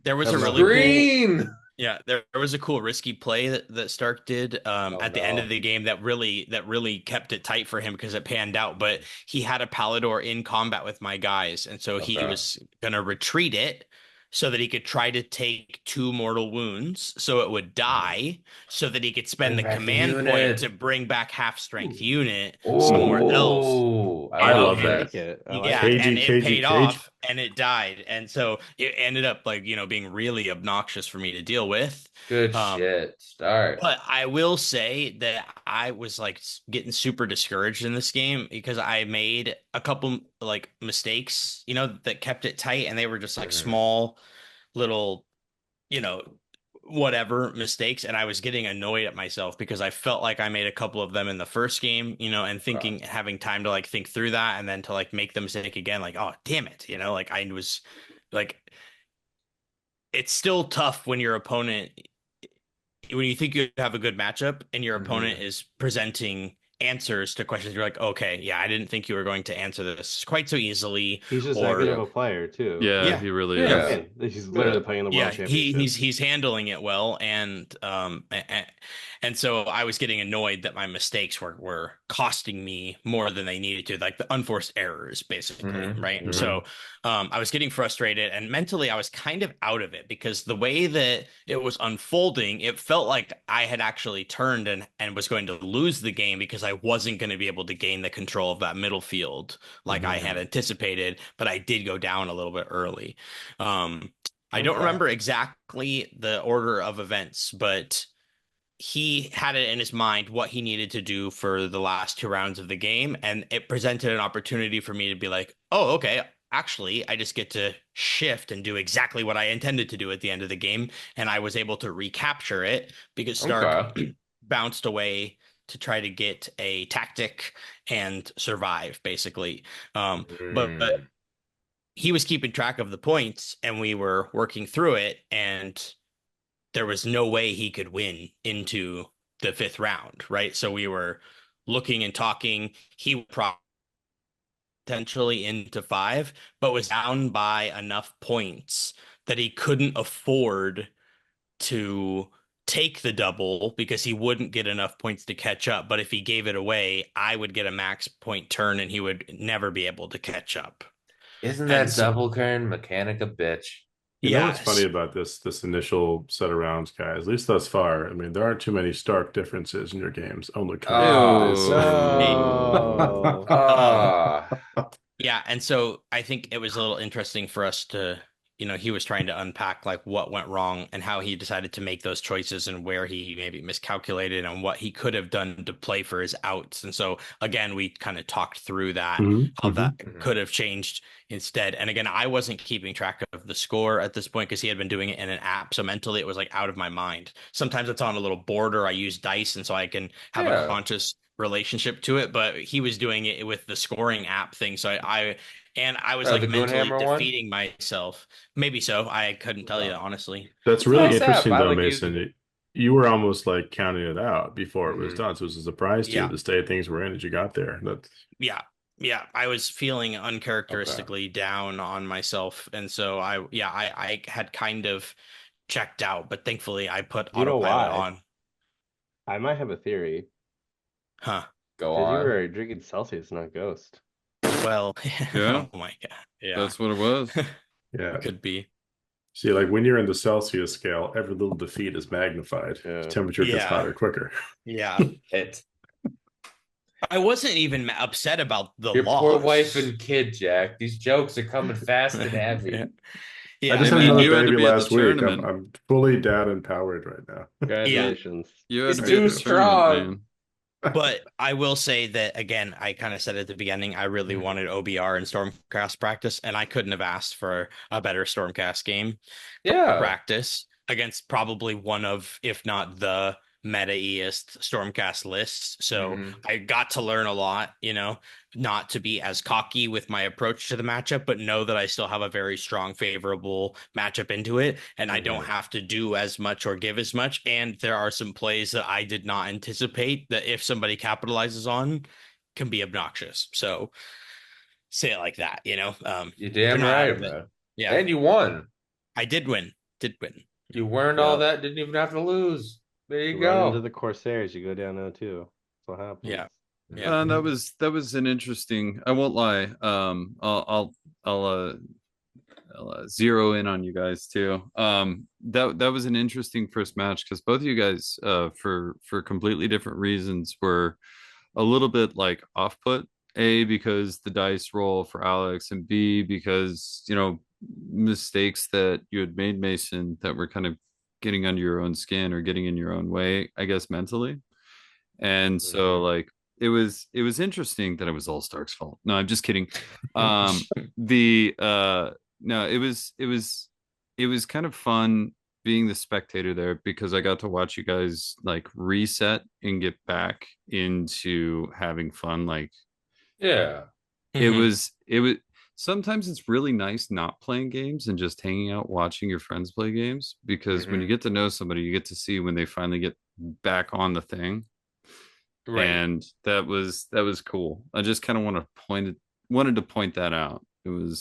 there was a really cool. Yeah, there was a cool risky play that Stark did at the end of the game that really kept it tight for him because it panned out. But he had a Palador in combat with my guys, and so he was gonna retreat it so that he could try to take 2 mortal wounds so it would die, so that he could spend the command point to bring back half strength unit somewhere else. I love that. And it paid off, and it died, and so it ended up being really obnoxious for me to deal with. Good shit. Start. But I will say that I was getting super discouraged in this game because I made a couple mistakes, that kept it tight, and they were just small little, whatever mistakes, and I was getting annoyed at myself because I felt like I made a couple of them in the first game, and having time to think through that, and then to make the mistake again, oh damn it, I was it's still tough when your opponent, when you think you have a good matchup and your opponent is presenting answers to questions. You're like, okay, yeah, I didn't think you were going to answer this quite so easily. He's just that good of a player too. Yeah, he really is. He's literally playing the world championship. He's handling it well, and so I was getting annoyed that my mistakes were costing me more than they needed to, the unforced errors, basically, right? So I was getting frustrated, and mentally I was kind of out of it because the way that it was unfolding, it felt like I had actually turned and was going to lose the game because I wasn't going to be able to gain the control of that middle field like I had anticipated, but I did go down a little bit early. I don't remember exactly the order of events, but he had it in his mind what he needed to do for the last 2 rounds of the game, and it presented an opportunity for me to be like, oh, okay, actually, I just get to shift and do exactly what I intended to do at the end of the game, and I was able to recapture it because Stark bounced away to try to get a tactic and survive, basically. But he was keeping track of the points, and we were working through it, and there was no way he could win into the fifth round, right? So we were looking and talking. He potentially into five, but was down by enough points that he couldn't afford to take the double because he wouldn't get enough points to catch up. But if he gave it away, I would get a max point turn and he would never be able to catch up. Isn't And that so, double turn mechanic a bitch? You know what's funny yes, about this initial set of rounds, guys? At least thus far, I mean, there aren't too many stark differences in your games. Oh, look at this. No. Ah, yeah, and so I think it was a little interesting for us to, he was trying to unpack like what went wrong and how he decided to make those choices and where he maybe miscalculated and what he could have done to play for his outs. And so again, we kind of talked through that, Mhm, how that mhm. mhm. could have changed instead. And again, I wasn't keeping track of the score at this point because he had been doing it in an app. So mentally it was like out of my mind. Sometimes it's on a little board or I use dice and so I can have a Yeah. conscious relationship to it, but he was doing it with the scoring app thing. So I was like The mentally Goonhammer one? defeating myself. Maybe so. I couldn't tell you Oh. honestly. That's It's a really nice app. interesting, I though, like using Mason. it. You were almost like counting it out before it was Mhm. done. So it was a surprise to you Yeah. the state things were in as you got there. That's Yeah. Yeah. I was feeling Okay. uncharacteristically down on myself. And so I had kind of checked out, but thankfully I put You know autopilot why? on. I might have a theory. Huh. Go Because you on. were drinking Celsius, not Ghost. Well, Yeah, oh my God. Yeah. that's what it was. yeah. Could be. See, like when you're in the Celsius scale, every little defeat is magnified. Yeah. Temperature gets Yeah. hotter quicker. Yeah. It. I wasn't even upset about the Your poor wife loss. and kid, Jack. These jokes are coming fast and heavy. Yeah. I Yeah, just Hey I had man, mean, another you had to baby be at the last week. I'm tournament. I'm fully dad empowered right now. yeah, Congratulations. You had It's to be at too the tournament, strong. man. but I will say that again, I kind of said at the beginning, I really wanted OBR and Stormcast practice, and I couldn't have asked for a better Stormcast game Yeah. practice against probably one of, if not the meta-iest Stormcast lists. So Hmm. I got to learn a lot, not to be as cocky with my approach to the matchup, but know that I still have a very strong, favorable matchup into it. And I don't Hmm. have to do as much or give as much. And there are some plays that I did not anticipate that if somebody capitalizes on can be obnoxious. So say it like that, You they're damn not out right, of it. man. Yeah, And you won. I did win. Did win. You learned all Yeah. that, didn't even have to lose. There you Run into go. the Corsairs, you go down 0-2. That's what happens. Yeah. Yeah. That Mhm. was an interesting. I won't lie. I'll zero in on you guys too. That was an interesting first match because both of you guys, for completely different reasons, were a little bit like off put. A, because the dice roll for Alex, and B, because mistakes that you had made, Mason, that were kind of getting under your own skin or getting in your own way, I guess, mentally. And so Mhm. like it was interesting that it was all Stark's fault. No, I'm just kidding. The no, it was kind of fun being the spectator there because I got to watch you guys like reset and get back into having fun. Like Yeah. it Mhm. was it was sometimes it's really nice not playing games and just hanging out watching your friends play games because when you Hmm. get to know somebody, you get to see when they finally get back on the thing, Right. and that was cool. I just kind of wanted to point that out.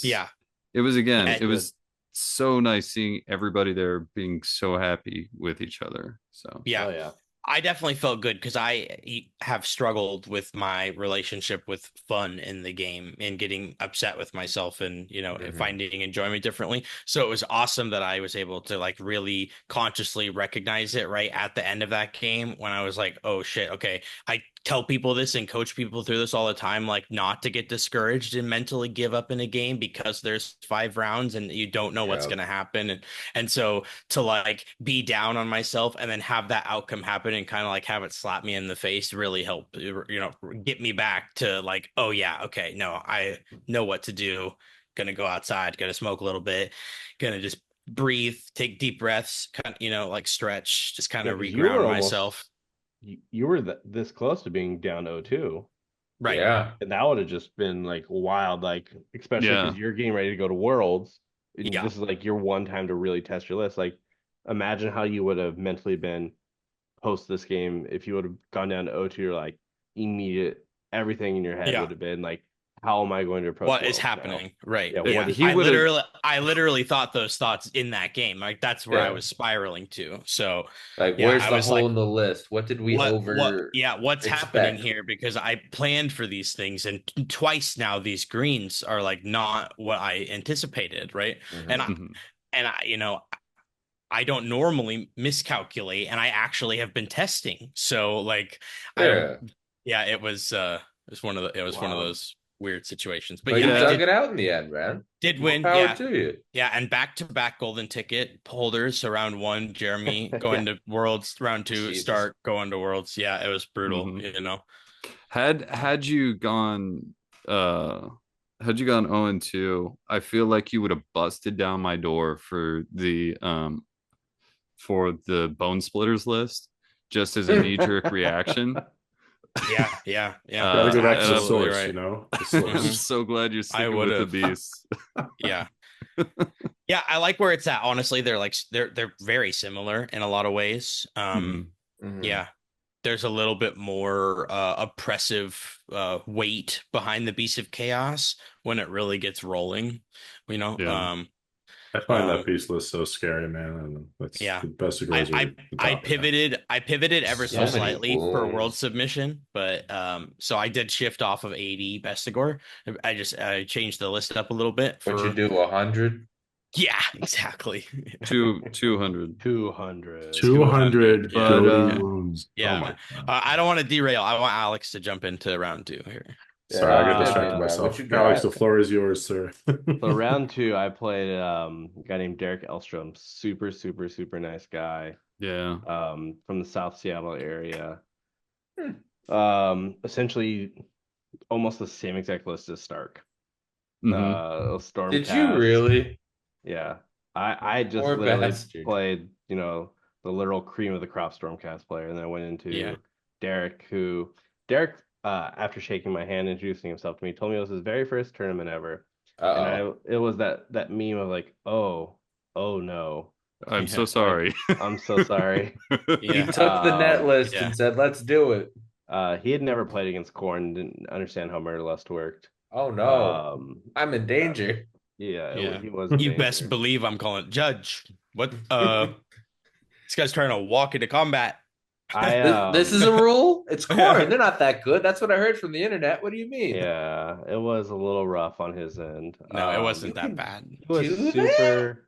Yeah. It was again, And it Good. was so nice seeing everybody there being so happy with each other. So yeah. Oh yeah. I definitely felt good because I have struggled with my relationship with fun in the game and getting upset with myself and, Hmm. finding enjoyment differently. So it was awesome that I was able to like really consciously recognize it right at the end of that game when I was like, oh shit, okay. I tell people this and coach people through this all the time, like not to get discouraged and mentally give up in a game because there's 5 rounds and you don't know what's Yeah. going to happen. And so to like be down on myself and then have that outcome happen and kind of like have it slap me in the face really help get me back to like, oh yeah, okay, no, I know what to do. Gonna go outside, gonna smoke a little bit, gonna just breathe, take deep breaths, kind of, like stretch, just kind Yeah, of because you were reground almost myself. you were this close to being down 0-2. Right. Yeah. And that would have just been like wild, like especially yeah, because you're getting ready to go to Worlds. And Yeah. this is like your one time to really test your list. Like imagine how you would have mentally been post this game, if you would have gone down to O2, you're like immediate, everything in your head Yeah. would have been like, how am I going to approach What is Worlds now? happening? Right. Yeah, Yeah. what is he would have. I literally thought those thoughts in that game. Like that's where I Yeah. was spiraling to. So Like, yeah, where's I the was hole like, in the list? What did we what's happening expect? here? Because I planned for these things, and twice now these greens are like not what I anticipated, right? And I Mhm. I don't normally miscalculate, and I actually have been testing. So like I don't Yeah. yeah, it was one of Wow. those weird situations. But But yeah, you I Yeah. dug did it out in the end, man. did More win. power Yeah. to you. Yeah, and back-to-back golden ticket holders. So round one, Jeremy going to Worlds. Round two, Jesus. Stark going to Worlds. Yeah, it was brutal, Mhm. you know. Had you gone uh had you gone 0-2, I feel like you would have busted down my door for the Bone Splitters list just as a knee-jerk reaction. Yeah. Gotta That's go back to the absolutely source, right. The I'm Mhm. source. so glad you're I sticking would with the have. beast. Yeah. Yeah, I like where it's at, honestly. They're very similar in a lot of ways. Mhm. Mhm. Yeah. There's a little bit more oppressive weight behind the Beast of Chaos when it really gets rolling, you know. Yeah. I find that Um, piece list so scary, man. And that's yeah. the best of I girls are I the I top. Yeah. pivoted ever so So many slightly for world wounds. submission, but so I did shift off of 80 Bestigor. I changed the list up a little bit What you for do, 100? yeah, exactly. 200. 200. 200. 200 Yeah. But goaty Yeah. wounds. Oh Yeah. my God. I don't want to derail. I want Alex to jump into round two here. Yeah, Sorry, I got chip distracted in, man. What myself. you Alex, got? the floor is yours, sir. So round two, I played a guy named Derek Elstrom, super, super, super nice guy, Yeah. from the South Seattle area. Hmm. Essentially almost the same exact list as Stark. Hmm. Did you Stormcast. really? Yeah. I just Poor literally bastard. played, the literal cream of the crop Stormcast player, and then I went Yeah. into Derek, after shaking my hand, introducing himself to me, told me it was his very first tournament ever. And Uh-oh. it was that meme of like, oh no. I'm so Yeah. Like, sorry. I'm so sorry. He Yeah. took the net list Yeah. and said, "Let's do it." He had never played against Corn, didn't understand how Murder Lust worked. Oh no. Um, I'm in danger. yeah, Yeah. he was in You best danger. believe I'm calling Judge. What this guy's trying to walk into combat. I This is a rule? It's corn. They're not that good. That's what I heard from the internet. What do you mean? Yeah, it was a little rough on his end. No, it wasn't You that can bad. He was do that? super.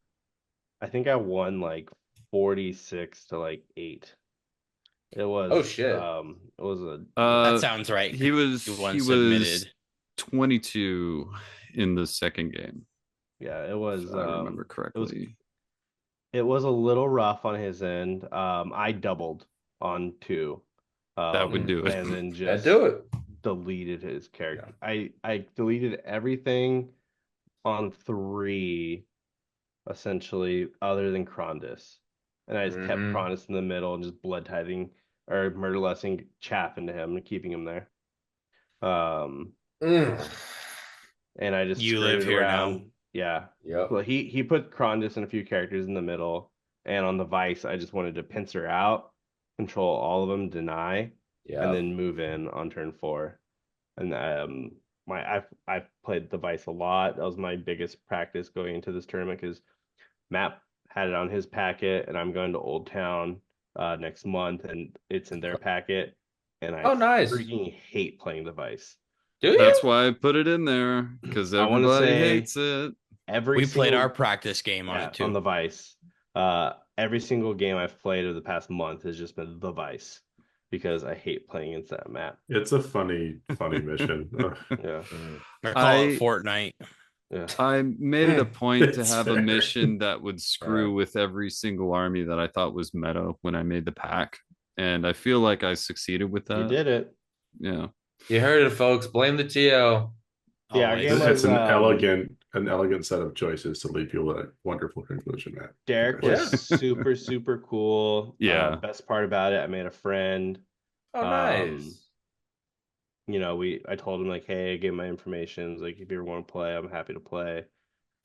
I think I won like 46 to like 8. Oh shit. It was a That Uh sounds right. he was You won he was submitted. 22 in the second game, yeah, if I remember correctly. it was a little rough on his end. I doubled on 2. That would do it. And then Yeah, just do it. deleted his character. I deleted everything on 3 essentially, other than Krondus. And I just kept Mhm. Krondus in the middle and just blood tithing or murder lusting chaff into him and keeping him there. Um, Mm. and I just You live skirted here now. around. Yeah. Yep. Well, he put Krondus and a few characters in the middle, and on the Vice, I just wanted to pincer out, control all of them, deny, and Yeah. then move in on turn 4. And I've played the Vice a lot. That was my biggest practice going into this tournament because Matt had it on his packet, and I'm going to Old Town next month, and it's in their packet. And I Oh, nice. freaking hate playing the Vice. Do you? That's why I put it in there, because I want to everybody say hates it. every We played single our practice game on it too. on the Vice. Every single game I've played over the past month has just been the Vice because I hate playing against that map. It's a funny mission. Ugh. Yeah, Or call it Fortnite. yeah. I made it a point to It's have a fair. mission that would screw with every single army that I thought was meta when I made the pack. And I feel like I succeeded with You that. did it. Yeah. You heard it, folks. Blame the TO. Yeah, our Always. game It's was an elegant set of choices to lead people to a wonderful conclusion, Matt. Derek was super, super cool. Yeah. Best part about it, I made a friend. Oh, nice. I told him like, hey, I gave my information. Like, if you ever want to play, I'm happy to play.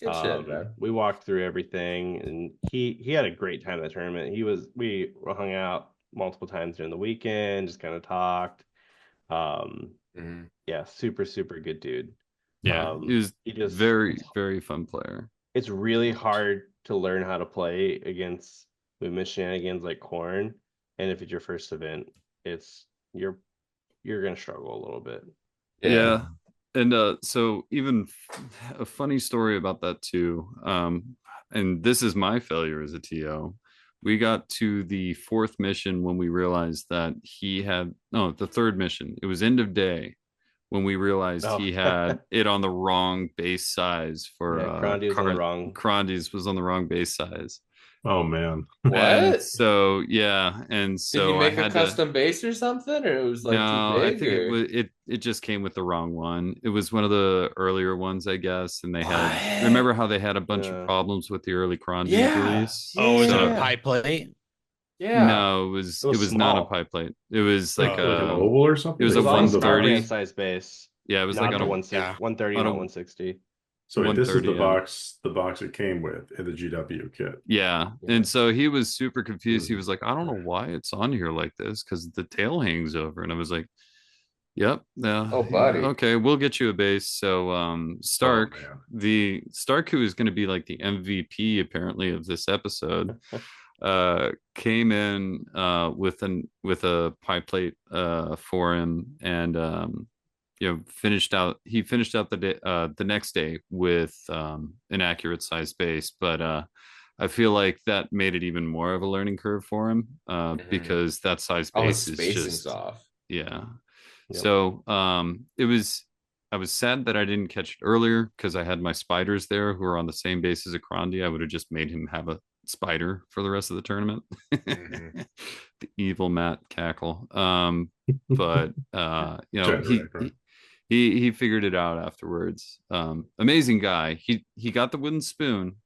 Good shit, man. We walked through everything, and he had a great time at the tournament. We hung out multiple times during the weekend, just kind of talked. Yeah, super, super good dude. Yeah, he was He just very, very fun player. it's really hard to learn how to play against movement shenanigans like Corn. And if it's your first event, it's you're gonna struggle a little bit. Yeah. And so even a funny story about that too. And this is my failure as a TO. We got to the fourth mission when we realized that he had no, the third mission. It was end of day when we realized Oh, he had it on the wrong base size for yeah, Crondi was on the wrong. Crondy's was on the wrong base size. Oh man. And What? so yeah, and Did you so I make a had to custom base or something, or it was like too no, I big? think Or it just came with the wrong one. It was one of the earlier ones, I guess, and they had What? remember how they had a bunch of Yeah. problems with the early Crondies Yeah. release? Oh, is it a So pie plate? Yeah. no, It it was was not a small. pie plate. It was like Like an a oval or something? it was It a was on a 130. Starbrand size base, Yeah, it was like not on the a 130, on not a 160. So wait, this is 130. the box it came with in the GW kit. Yeah. Yeah. And so he was super confused. He Hmm. was like, I don't know why it's on here like this because the tail hangs over. And I was like, yep. Yeah. Oh, buddy. Okay, we'll get you a base. So Stark, Oh, man. the Stark who is going to be like the MVP apparently of this episode, came in with a pie plate for him and he finished out the day the next day with an accurate size base, but I feel like that made it even more of a learning curve for him because that size All his base is spacing's just off. yeah. Yep. So I was sad that I didn't catch it earlier because I had my spiders there who are on the same base as Akrondi. I would have just made him have a spider for the rest of the tournament. The evil Matt cackle. But Generate, right? he figured it out afterwards. Amazing guy. He got the wooden spoon,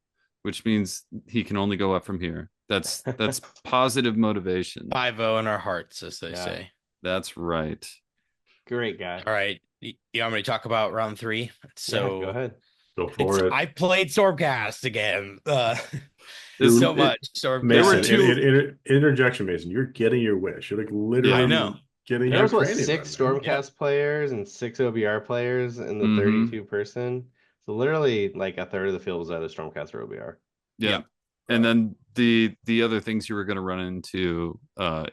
which means he can only go up from here. That's positive motivation. 5-0 in our hearts, as they Yeah. say. That's right. Great guy. All right. You want me to talk about round 3? So Yeah, go ahead. Go for it. I played Stormcast again. This- so It- much Stormcast. Mason, two- interjection, Mason. You're getting your wish. You're like literally I know. getting There your was what, training 6 run, man. Stormcast players and 6 OBR players in the Mhm. 32 person. So literally like a third of the field was either Stormcast or OBR. Yeah. Yep. And then the other things you were going to run into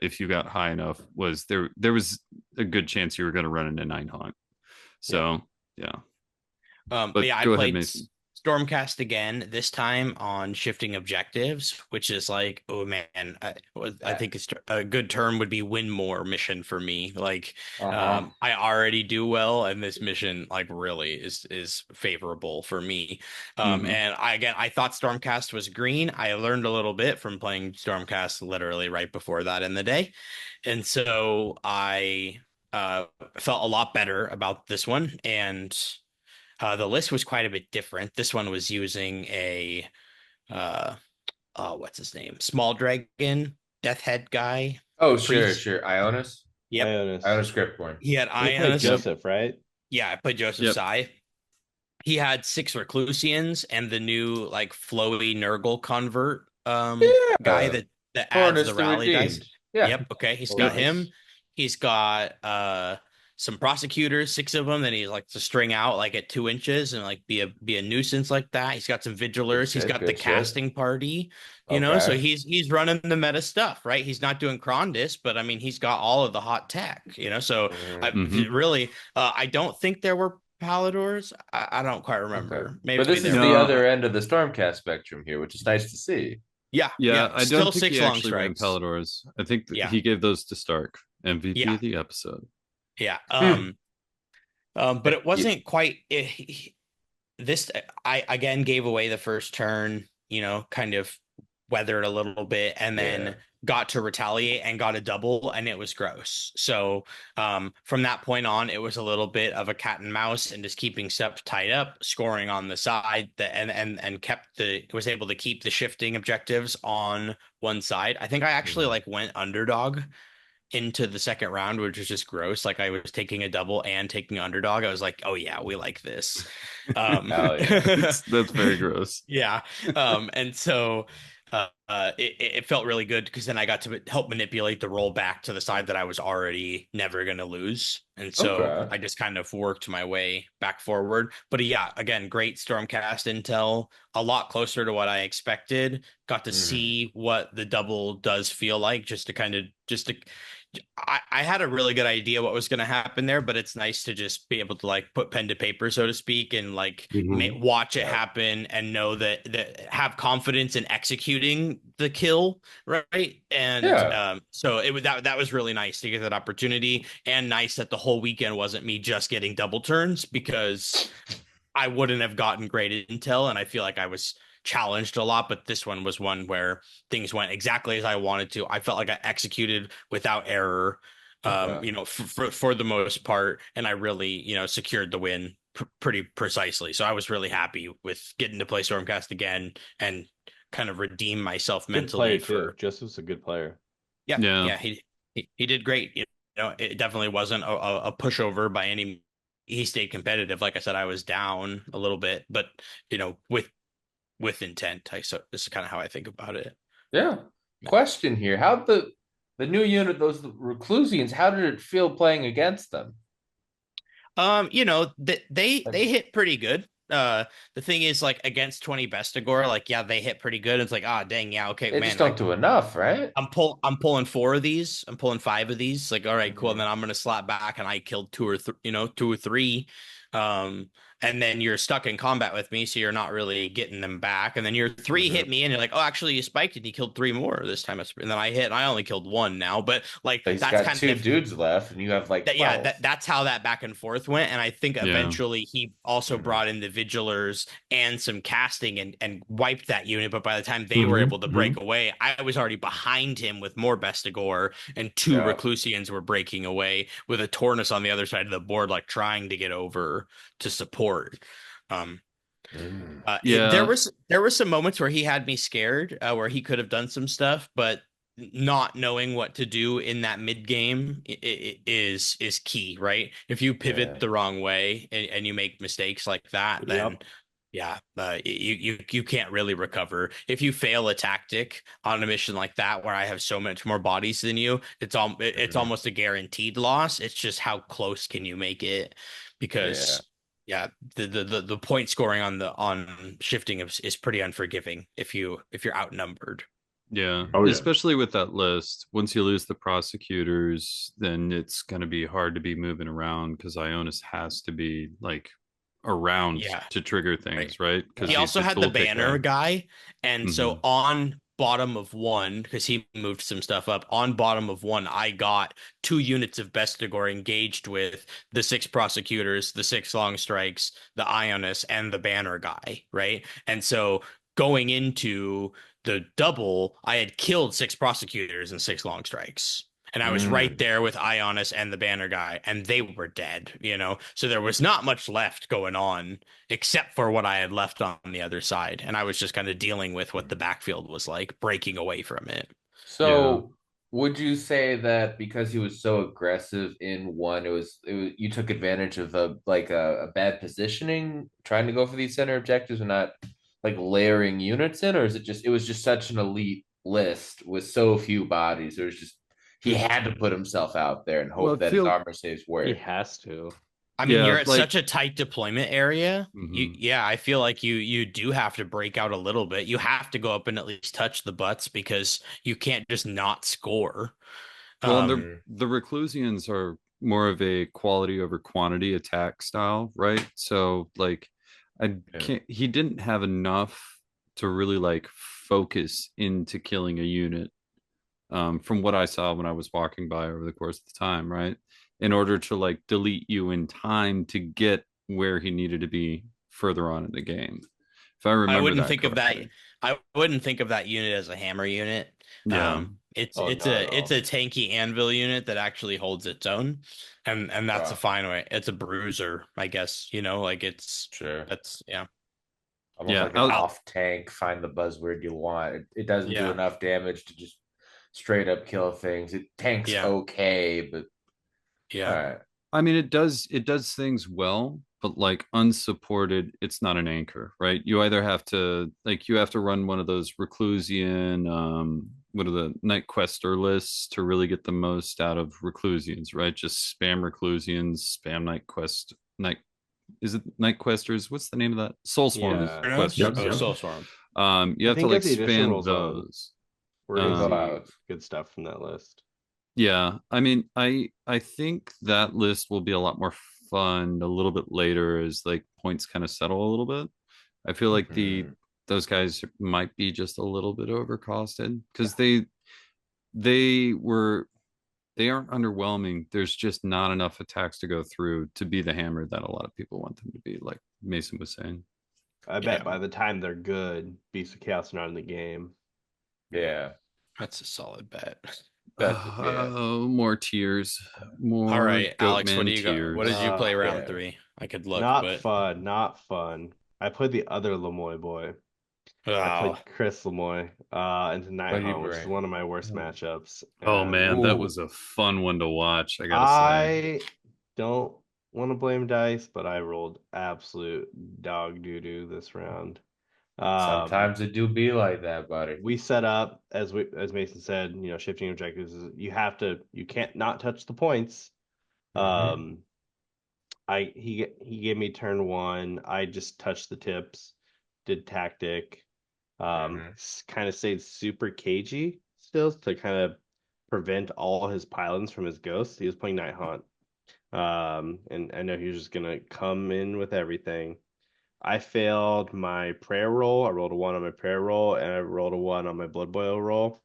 if you got high enough was there was a good chance you were going to run into Nine Haunt. So yeah. But But yeah, I go ahead, played Mason. Stormcast again, this time on shifting objectives, which is like, oh man, I think it's a good term would be win more mission for me. Like, I already do well, and this mission like really is favorable for me. And I thought Stormcast was green. I learned a little bit from playing Stormcast literally right before that in the day, and so I felt a lot better about this one. And the list was quite a bit different. This one was using a what's his name? Small Dragon, Death Head guy. Oh, sure, Priest. sure. Ionis? Yep. Ionis. Scriptborn. He had You played Ionis. Joseph, right? Yeah, I played Joseph Yep. Sai. He had 6 Reclusians and the new like flowy Nurgle convert guy that adds Hornus the the rally dice. Redeemed. Yeah. Yep. Okay. He's Oh, got nice. him. He's got some prosecutors, 6 of them that he like to string out like at 2 inches and like be a nuisance like that. He's got some vigilers. He's Good got the shit. casting party, you know. So Okay. he's running the meta stuff, right? He's not doing Krondis, but I mean he's got all of the hot tech, you know. So I really I don't think there were Paladors. I don't quite remember. Okay. Maybe But this is there the were. other end of the Stormcast spectrum here, which is nice to see. Yeah, Yeah, I still don't think 6 he long actually ran strikes. Paladors. I think Yeah. he gave those to Stark, MVP Yeah. of the episode. Yeah. But it wasn't quite this. I again gave away the first turn, you know, kind of weathered a little bit and then got to retaliate and got a double and it was gross. So from that point on, it was a little bit of a cat and mouse and just keeping stuff tied up, scoring on the side and was able to keep the shifting objectives on one side. I think I actually like went underdog into the second round, which was just gross. Like I was taking a double and taking underdog. I was like, oh yeah, we like this. Hell yeah. That's very gross. Yeah. And so it felt really good because then I got to help manipulate the roll back to the side that I was already never going to lose. And so Okay. I just kind of worked my way back forward. But yeah, again, great Stormcast intel, a lot closer to what I expected. Got to Mhm. see what the double does feel like, just to I had a really good idea what was going to happen there, but it's nice to just be able to like put pen to paper, so to speak, and like Mhm. watch it Yeah. happen and know that have confidence in executing the kill, right? And Yeah. so it was that was really nice to get that opportunity, and nice that the whole weekend wasn't me just getting double turns because I wouldn't have gotten great intel, and I feel like I was challenged a lot. But this one was one where things went exactly as I wanted to. I felt like I executed without error, Okay. for the most part, and I really, secured the win pretty precisely. So I was really happy with getting to play Stormcast again and kind of redeem myself Good player mentally too. for. Joseph's a good player. Yeah, Yeah. yeah, he did great. It definitely wasn't a pushover by any. He stayed competitive. Like I said, I was down a little bit, but with intent. So this is kind of how I think about it. Yeah. Question here. How the new unit, those Reclusians, how did it feel playing against them? Like, They hit pretty good. The thing is, like against 20 Bestigor, like yeah, they hit pretty good. It's like, ah, dang, yeah, okay, they just man, don't do enough, right? I'm pulling four of these. I'm pulling five of these. Like, all right, cool. And Mhm. then I'm gonna slap back, and I killed two or three. Um, and then you're stuck in combat with me, so you're not really getting them back. And then your three Mhm. hit me, and you're like, oh, actually, you spiked it. And you killed three more this time. And then I hit, and I only killed one now. But like, He's that's got kind two of dudes left, and you have like that. Yeah, 12. that's how that back and forth went. And I think Yeah. eventually he also Mhm. brought in the Vigilers and some casting and wiped that unit. But by the time they were Mhm. able to break Mhm. away, I was already behind him with more Bestigor, and two Yeah. Reclusians were breaking away with a Tornus on the other side of the board, like trying to get over to support. Um, Mm. Yeah. there were some moments where he had me scared, where he could have done some stuff, but not knowing what to do in that mid game is key, right? If you pivot Yeah. the wrong way and you make mistakes like that, then Yep. yeah, you can't really recover. If you fail a tactic on a mission like that, where I have so much more bodies than you, it's Mhm. almost a guaranteed loss. It's just how close can you make it? Yeah. Because yeah, the point scoring on shifting is pretty unforgiving if you're outnumbered. Yeah. Oh yeah. Especially with that list. Once you lose the prosecutors, then it's going to be hard to be moving around because Ionis has to be like around Yeah, to trigger right. things, right? Because He he's also the had the toolkit banner guy. guy, and Hmm. so on bottom of one, because he moved some stuff up, on bottom of one, I got two units of Bestigor engaged with the six prosecutors, the six long strikes, the Ionis, and the banner guy, right? And so going into the double, I had killed six prosecutors and six long strikes. And I was right Mm. there with Ionis and the banner guy, and they were dead. So there was not much left going on except for what I had left on the other side. And I was just kind of dealing with what the backfield was like, breaking away from it. Yeah. So, would you say that because he was so aggressive in one, it was you took advantage of a bad positioning, trying to go for these center objectives and not like layering units in, or is it was just such an elite list with so few bodies? There was just he had to put himself out there and Well, hope it that his feels armor saves He work. has to. I mean, yeah, you're at like such a tight deployment area. mhm. Yeah, I feel like you do have to break out a little bit. You have to go up and at least touch the butts because you can't just not score. Well, and Um, the Reclusians are more of a quality over quantity attack style, right? So like I Yeah. can't he didn't have enough to really like focus into killing a unit from what I saw when I was walking by over the course of the time, right? In order to like delete you in time to get where he needed to be further on in the game. If I I remember wouldn't that think of that. correctly. I wouldn't think of that unit as a hammer unit. Yeah. Oh, not at It's all. a tanky anvil unit that actually holds its own, and that's a Wow. fine way. It's a bruiser, I guess. Like Sure. that's yeah. Almost Yeah. like an Out, I'll, off tank, find the buzzword you want. It doesn't do yeah, enough damage to just straight up kill things. It tanks yeah, okay, but all yeah. right. I mean, it does things well, but like unsupported, it's not an anchor, right? You either have to like you have to run one of those Reclusian, what are the Night Quester lists to really get the most out of Reclusians, right? Just spam Reclusians, spam Night is it Night Questers? What's the name of that? Soul Swarm Yeah. Infernos? Yep, Oh, Questers. yep. Soul Swarm. You I have to think like as the edition spam rolls on, those. we're gonna Go Um, see out. good stuff from that list. Yeah, I mean, I think that list will be a lot more fun a little bit later as like points kind of settle a little bit. I feel like the Mhm. those guys might be just a little bit overcosted because they were they aren't underwhelming. There's just not enough attacks to go through to be the hammer that a lot of people want them to be, like Mason was saying. I bet Yeah, by the time they're good, Beast of Chaos are not in the game. Yeah. that's a solid bet. Yeah. More tears, All more right, Alex, what do Goatman you got? What did tears. you play round Yeah. three? I could look, Not but fun, not fun. I played the other Lemoy boy. I oh, played Chris Lemoy into Night What do you Hunt, which is bring? one of my worst Ooh. matchups. Oh And man, that Ooh. was a fun one to watch, I gotta say. I don't want to blame dice, but I rolled absolute dog doo doo this round. Um, Sometimes it do be like that, buddy. we set up as Mason said, shifting objectives is you can't not touch the points. Mm-hmm. Um, he gave me turn one. I just touched the tips, did tactic, Mm-hmm. kind of stayed super cagey still to kind of prevent all his pylons from his ghosts. He was playing Night Haunt. And I know he was just gonna come in with everything. I failed my prayer roll. I rolled a one on my prayer roll, and I rolled a one on my blood boil roll.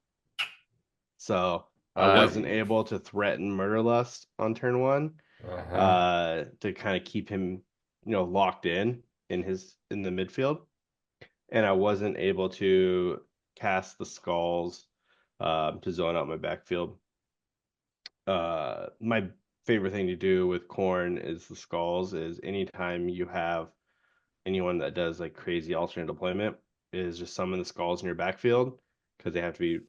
So I Yep. wasn't able to threaten Murder Lust on turn one, Uh-huh. to kind of keep him, locked in the midfield, and I wasn't able to cast the skulls to zone out my backfield. My favorite thing to do with corn is the skulls is anytime you have anyone that does like crazy alternate deployment is just summon the skulls in your backfield because they have to be,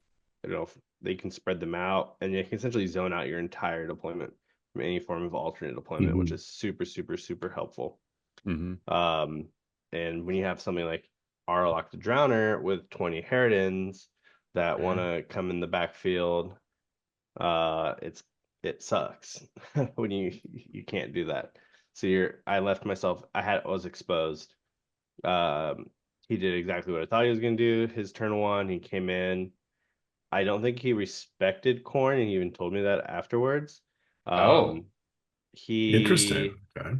they can spread them out and they can essentially zone out your entire deployment from any form of alternate deployment, which Hmm. is super, super, super helpful. Hmm. Um, and when you have something like Arlok the Drowner with 20 Harridans that want Mm-hmm. to come in the backfield, it sucks when you can't do that. So I left myself, I was exposed. Um, he did exactly what I thought he was gonna do. His turn one, he came in. I don't think he respected corn, and he even told me that afterwards. Oh. Um, Interesting. he Okay.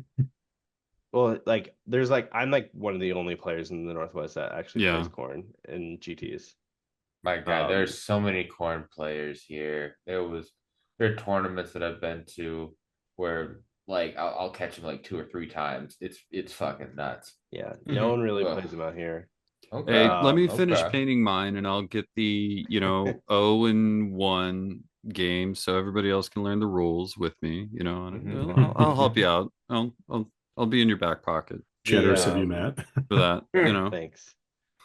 well, like there's like I'm like one of the only players in the Northwest that actually plays Yeah. corn in GTs. My God, Um, there's so many corn players here. There are tournaments that I've been to where like I'll catch them like two or three times. It's fucking nuts. yeah, no mhm. one really Ugh. plays him out here. Okay. Hey, let me finish Okay. painting mine and I'll get the, 0-1 game so everybody else can learn the rules with me, and Mm-hmm. I'll help you out. I'll be in your back pocket The Generous of you, Matt. for that, Thanks.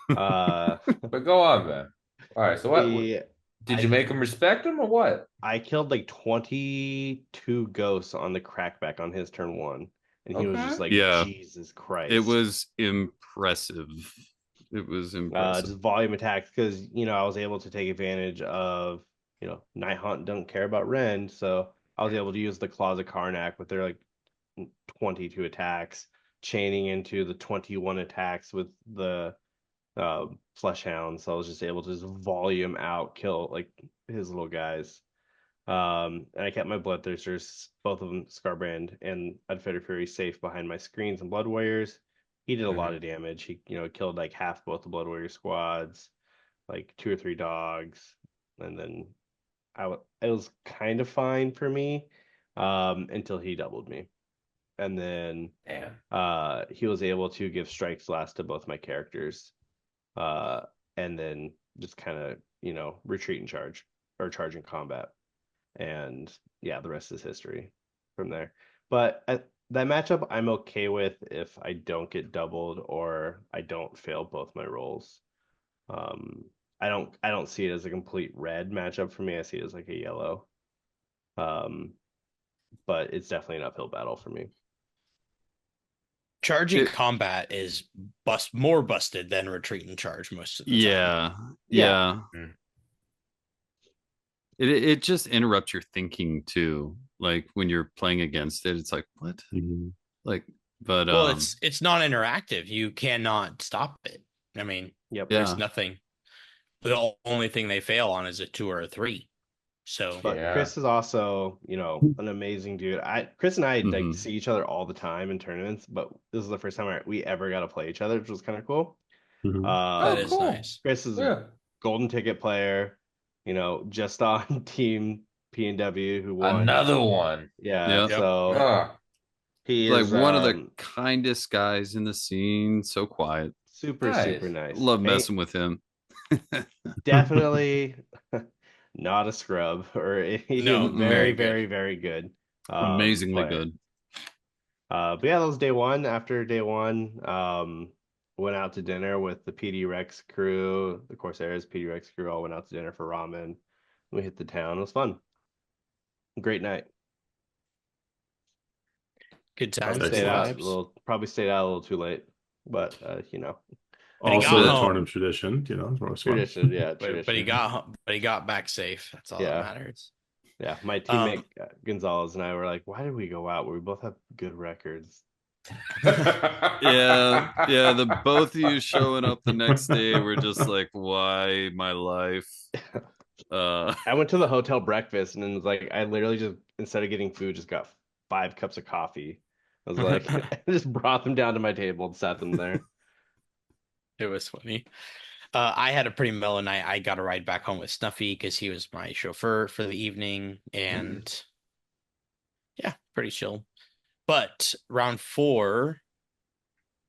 Uh, but go on, man. All right. So what the did you I make him respect him or what? I killed like 22 ghosts on the crackback on his turn one, and he was just Okay. like, yeah, Jesus it Christ. was impressive. It was impressive. Just volume attacks because I was able to take advantage of Night Hunt don't care about Ren, so I was able to use the Claws of Karnak with their like 22 attacks, chaining into the 21 attacks with the Flesh Hound. So I was just able to just volume out, kill like his little guys. And I kept my Bloodthirsters, both of them Scarbrand and Unfettered Fury, safe behind my screens and Blood Warriors. He did a lot Mm-hmm. of damage. He, killed like half both the Blood Warrior squads, like two or three dogs, and then it was kind of fine for me, until he doubled me, and then Damn. he was able to give strikes last to both my characters, uh, and then just kind of retreat and charge or charge in combat. And yeah, the rest is history from there. But that matchup, I'm okay with if I don't get doubled or I don't fail both my rolls. Um, I don't see it as a complete red matchup for me. I see it as like a yellow. Um, but it's definitely an uphill battle for me. Charging It- combat is more busted than retreat and charge most of the time. yeah, Yeah. yeah. Mm. It just interrupts your thinking too. Like when you're playing against it, it's like what? Mhm. Like, but Well, it's non-interactive. You cannot stop it. I mean, Yep. yeah, there's nothing. The only thing they fail on is a 2 or a 3. So But Yeah. Chris is also, an amazing dude. Chris and I like Mhm. see each other all the time in tournaments, but this is the first time we ever got to play each other, which was kind of cool. Mhm. that Oh, is cool. nice. Chris is a Yeah. golden ticket player, just on Team P&W who won. Another one. Yeah, Yep. so Ah, he like is one of the kindest guys in the scene. So quiet. super, Nice. super nice. Love messing with him. Definitely not a scrub, or he's No, very, very good. very, very good. Amazingly player. good. But yeah, that was day one. After day one, went out to dinner with the PD Rex crew, the Corsairs PD Rex crew. All went out to dinner for ramen. We hit the town. It was fun. Great night. Good Probably times, stayed good out a vibes. little. Probably stayed out a little too late, but But he Also, got a home. tournament tradition, it's always fun. tradition. Yeah, But he tradition. got back safe. That's all Yeah. that matters. Yeah, my teammate Gonzalez and I were like, "Why did we go out? Where we both have good records." Yeah, yeah. The both of you showing up the next day were just like, why my life? I went to the hotel breakfast and then was like, I literally just instead of getting food, just got 5 cups of coffee. I was like, I just brought them down to my table and sat them there. It was funny. I had a pretty mellow night. I got a ride back home with Snuffy because he was my chauffeur for the evening, and yeah, pretty chill. But round 4,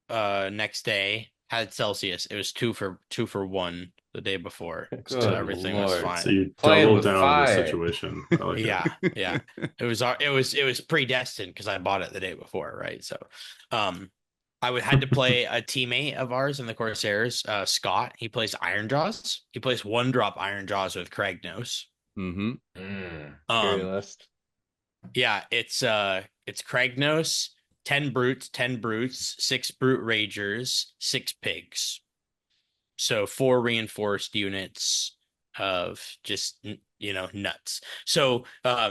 next day had Celsius. It was 2 for 1 the day before, so Good everything was Lord. fine. So you Playing doubled with down the fire. situation. I like Yeah, yeah. It was predestined because I bought it the day before, right? So, had to play a teammate of ours in the Corsairs, Scott. He plays Iron Jaws. He plays 1-drop Iron Jaws with Kragnos. Mm-hmm. Scary list. Yeah, it's Kragnos, 10 brutes, 6 brute ragers, 6 pigs. So 4 reinforced units of just nuts. So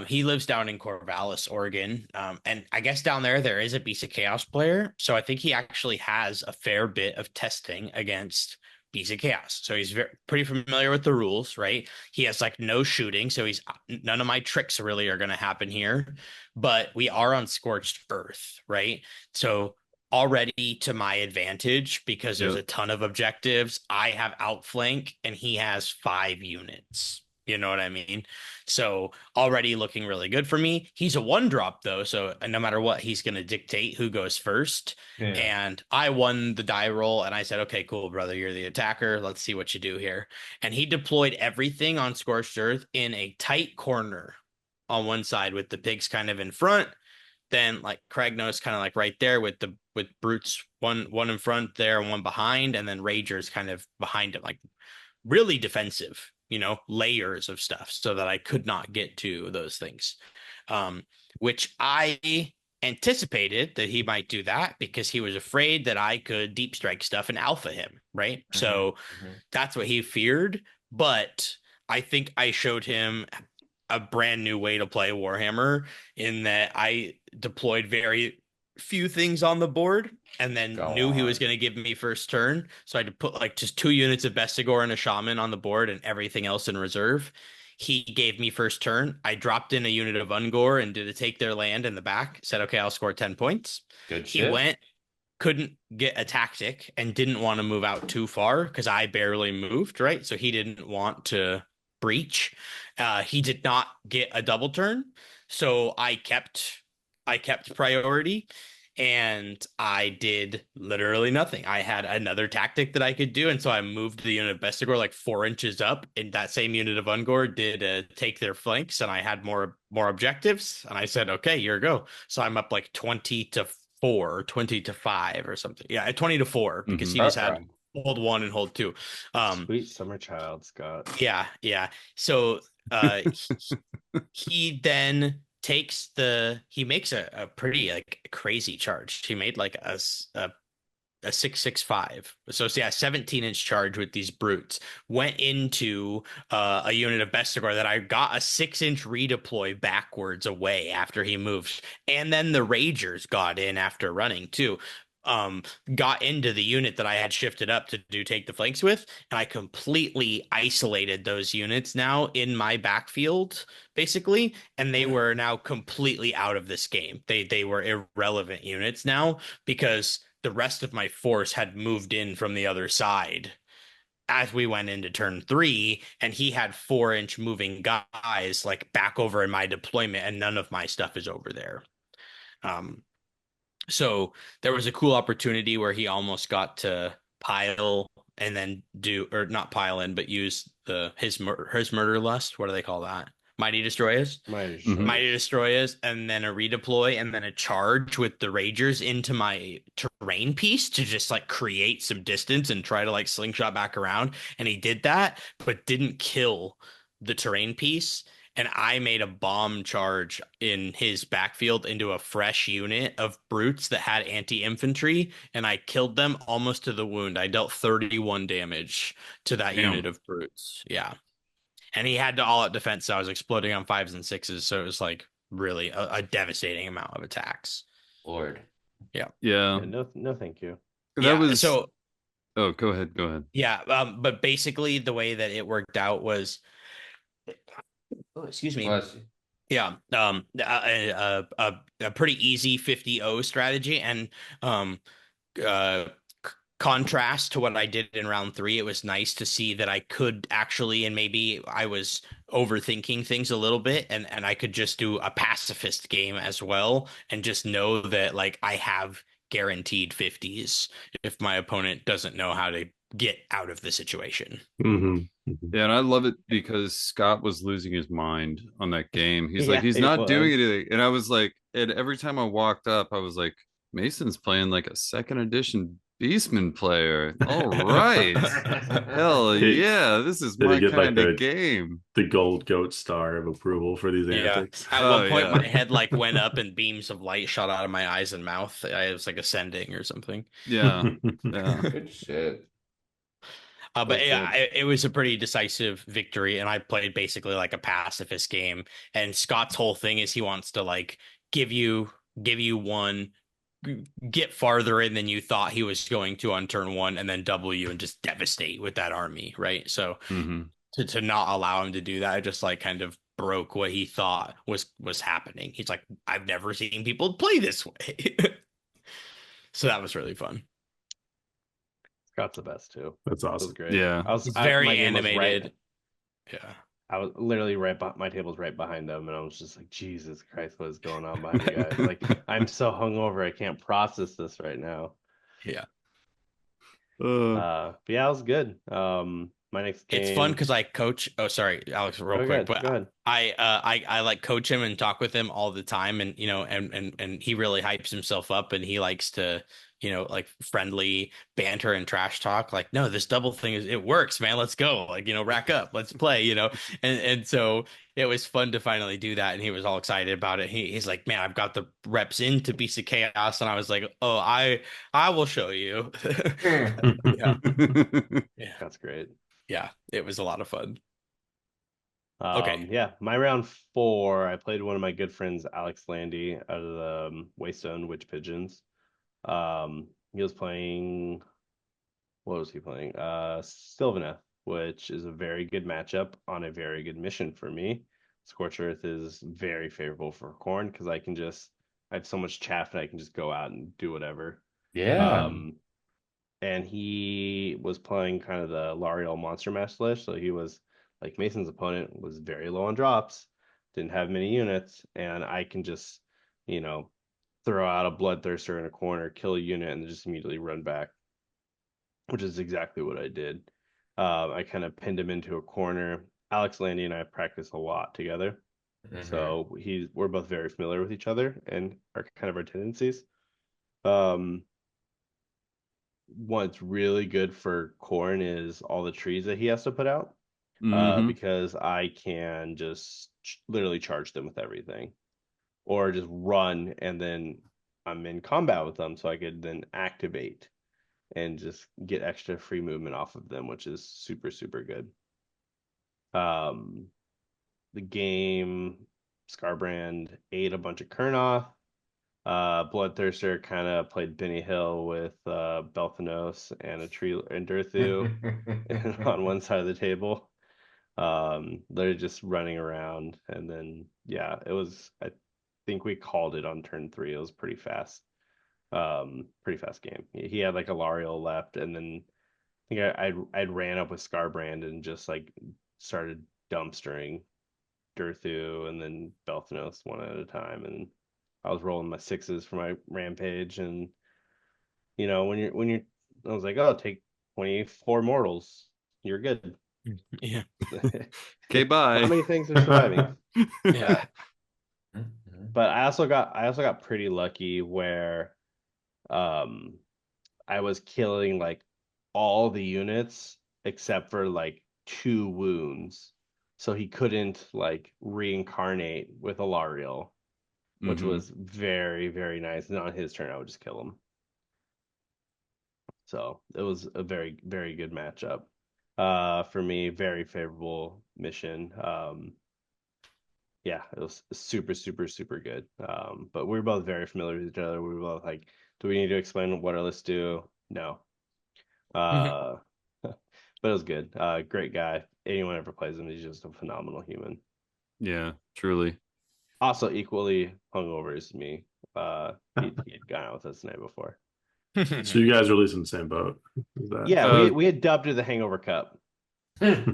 he lives down in Corvallis, Oregon, and I guess down there is a Beast of Chaos player. So I think he actually has a fair bit of testing against Beast of Chaos. So he's pretty familiar with the rules, right? He has like no shooting, so he's none of my tricks really are going to happen here. But we are on Scorched Earth, right? So already to my advantage because there's Yep. a ton of objectives. I have outflank and he has 5 units. You know what I mean? So already looking really good for me. He's a 1-drop though, so no matter what, he's going to dictate who goes first. Yeah. And I won the die roll and I said, okay, cool, brother, you're the attacker. Let's see what you do here. And he deployed everything on Scorched Earth in a tight corner on one side with the pigs kind of in front. Then like Kragnos kind of like right there with brutes one in front there and one behind, and then Ragers kind of behind him, like really defensive, layers of stuff so that I could not get to those things. Which I anticipated that he might do that because he was afraid that I could deep strike stuff and alpha him, right? So that's what he feared. But I think I showed him a brand new way to play Warhammer in that I deployed very few things on the board and then knew he was going to give me first turn. So I had to put like just 2 units of Bestigor and a Shaman on the board and everything else in reserve. He gave me first turn. I dropped in a unit of Ungor and did a take their land in the back. Said, okay, I'll score 10 points. Good He shit. went, couldn't get a tactic and didn't want to move out too far because I barely moved, right? So he didn't want to breach. He did not get a double turn. So I kept priority and I did literally nothing. I had another tactic that I could do. And so I moved the unit of Bestigor like 4 inches up, and that same unit of Ungor did take their flanks, and I had more objectives. And I said, okay, here we go. So I'm up like 20-4 or 20-5 or something. Yeah, 20-4 because he just had hold 1 and hold 2. Sweet summer child, Scott. Yeah. So he then he makes a pretty like crazy charge. He made like a 665. So yeah, 17-inch charge with these brutes. Went into a unit of Bestigor that I got a 6-inch redeploy backwards away after he moved. And then the Ragers got in after running too. Got into the unit that I had shifted up to do take the flanks with, and I completely isolated those units now in my backfield, basically, and they were now completely out of this game. They were irrelevant units now because the rest of my force had moved in from the other side as we went into turn 3, and he had 4-inch moving guys like back over in my deployment, and none of my stuff is over there. So there was a cool opportunity where he almost got to pile and then do, or not pile in, but use his murder lust. What do they call that? Mighty Destroyers. Mighty Destroyers, and then a redeploy, and then a charge with the Ragers into my terrain piece to just like create some distance and try to like slingshot back around. And he did that, but didn't kill the terrain piece. And I made a bomb charge in his backfield into a fresh unit of brutes that had anti-infantry, and I killed them almost to the wound. I dealt 31 damage to that unit of brutes. Yeah. And he had to all-out defense, so I was exploding on 5s and 6s, so it was like really a devastating amount of attacks. Lord. Yeah. No, thank you. That was so. Oh, go ahead. Yeah, but basically the way that it worked out was, oh, excuse me. Yeah, a pretty easy 50-0 strategy, and uh, contrast to what I did in round 3, it was nice to see that I could actually, and maybe I was overthinking things a little bit, and I could just do a pacifist game as well, and just know that like I have guaranteed 50s if my opponent doesn't know how to get out of the situation. Yeah, and I love it because Scott was losing his mind on that game. He's like, he's he not was. doing anything. And I was like, and every time I walked up, I was like, Mason's playing like a 2nd edition Beastman player. All right. Hell yeah, this is my kind of game. The gold goat star of approval for these antics. At one point, my head like went up and beams of light shot out of my eyes and mouth. I was like ascending or something. Yeah. Good shit. But yeah, it was a pretty decisive victory, and I played basically like a pacifist game. And Scott's whole thing is he wants to like give you one, get farther in than you thought he was going to on turn 1, and then double you and just devastate with that army, right? So to not allow him to do that, I just like kind of broke what he thought was happening. He's like, I've never seen people play this way. So that was really fun. Scott's the best too. That's awesome. That was great. Yeah, it's very animated. Yeah, I was literally my table's right behind them, and I was just like, Jesus Christ, what is going on behind you guys? Like, I'm so hungover, I can't process this right now. Yeah. But yeah, it was good. My next game. It's fun because I coach. Oh, sorry, Alex, real quick. But go ahead. I like coach him and talk with him all the time, and and he really hypes himself up, and he likes to like friendly banter and trash talk. Like, no, this double thing it works, man. Let's go. Like, rack up, let's play. And so it was fun to finally do that, and he was all excited about it. He's like, man, I've got the reps in to Beast of Chaos, and I was like, oh, I will show you. Yeah, That's great. Yeah, it was a lot of fun. Okay. Yeah, my round 4, I played one of my good friends, Alex Landy, out of the Waystone Witch Pigeons. He was playing. What was he playing? Sylvaneth, which is a very good matchup on a very good mission for me. Scorched Earth is very favorable for Khorne because I have so much chaff and I can just go out and do whatever. Yeah. And he was playing kind of the L'Ariel Monster Mash list, so he was like Mason's opponent was very low on drops, didn't have many units, and I can just, throw out a Bloodthirster in a corner, kill a unit, and just immediately run back, which is exactly what I did. I kind of pinned him into a corner. Alex Landy and I practice a lot together, so we're both very familiar with each other and our tendencies. What's really good for Khorne is all the trees that he has to put out, because I can just literally charge them with everything. or just run and then I'm in combat with them, so I could then activate and just get extra free movement off of them, which is super, super good. The game Scarbrand ate a bunch of Kurnoth. Bloodthirster kind of played Benny Hill with Belthanos and a tree and Durthu on one side of the table. They're just running around, and then yeah, it was. I think we called it on turn 3. It was pretty fast. Pretty fast game. He had like a Lariel left, and then I think I'd ran up with Scarbrand and just like started dumpstering Durthu and then Belthanos one at a time, and I was rolling my 6s for my rampage, and when you're I was like, oh, take 24 mortals, you're good. Yeah. Okay, bye. How many things are surviving? Yeah. But I also got pretty lucky where I was killing like all the units except for like 2 wounds. So he couldn't like reincarnate with Alariel, which Mhm. was very, very nice. And on his turn, I would just kill him. So it was a very, very good matchup. For me, very favorable mission. Yeah, it was super, super, super good. But we were both very familiar with each other. We were both like, do we need to explain what our lists do? No. Uh, but it was good. Great guy. Anyone ever plays him, he's just a phenomenal human. Yeah, truly. Also equally hungover as me. He'd gone out with us the night before. So you guys are at least in the same boat. Is that Yeah, Uh, we had dubbed it the Hangover Cup. It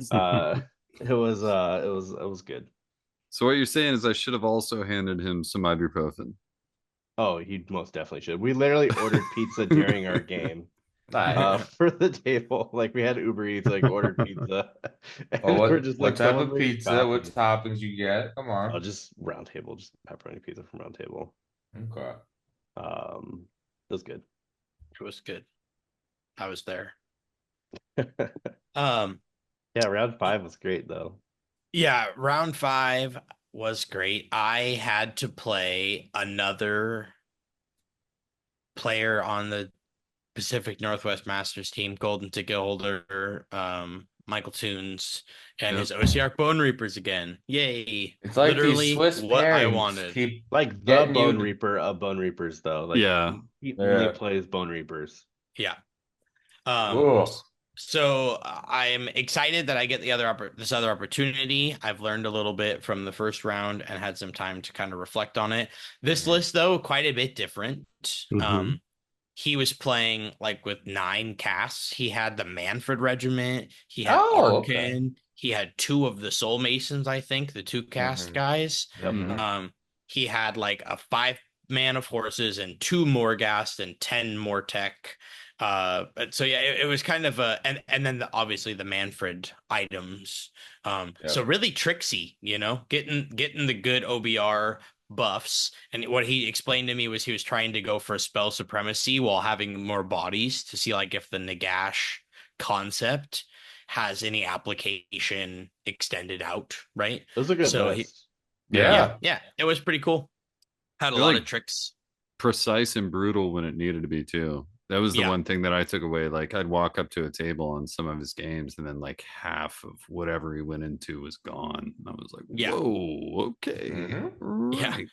was good. So what you're saying is I should have also handed him some ibuprofen. Oh, he most definitely should. We literally ordered pizza during our game. Nice. For the table. Like we had Uber Eats, like ordered pizza. And Well, we're just what like, type someone of bring us pizza? What coffee. toppings you get? Come Oh, on. just round table, just pepperoni pizza from round table. Okay. It was good. It was good. I was there. Yeah, Um, round 5 was great though. yeah, round 5 was great. I had to play another player on the Pacific Northwest Masters team, Golden Ticket holder, Michael Toons, and Yep. his OCR Bone Reapers again. Yay. It's like these Literally Swiss what I pairings wanted. keep Like the getting Bone you. Reaper of Bone Reapers though. Like Yeah. he only Yeah. plays Bone Reapers. Yeah. Um, Cool. so I'm excited that I get this other opportunity. I've learned a little bit from the first round and had some time to kind of reflect on it. This list, though, quite a bit different. Mhm. He was playing like with 9 casts. He had the Manfred Regiment. He had Oh, okay. Arkin. He had 2 of the Soul Masons, I think, the 2 cast guys. Yep. Mhm. He had like a 5 man of horses and 2 Morghast and 10 more tech. But so yeah, it was kind of and then obviously the Manfred items. So Yep. really tricksy, getting the good OBR buffs. And what he explained to me was he was trying to go for spell supremacy while having more bodies to see like if the Nagash concept has any application extended out, right? It was a good So list. Yeah. yeah, it was pretty cool. Had a They're lot like of tricks. precise and brutal when it needed to be too. That was the Yeah. one thing that I took away. Like I'd walk up to a table on some of his games, and then like half of whatever he went into was gone. And I was like, Yeah. "Whoa, okay, Yeah. right."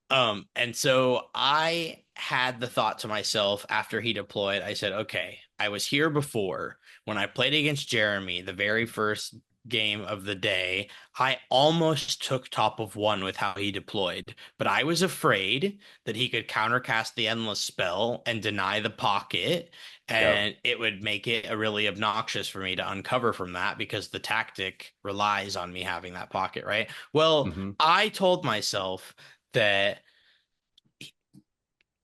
And so I had the thought to myself after he deployed, I said, okay, I was here before when I played against Jeremy, the very first game of the day. I almost took top of 1 with how he deployed, but I was afraid that he could countercast the endless spell and deny the pocket, and it would make it really obnoxious for me to uncover from that because the tactic relies on me having that pocket, right? Well, Mhm. I told myself that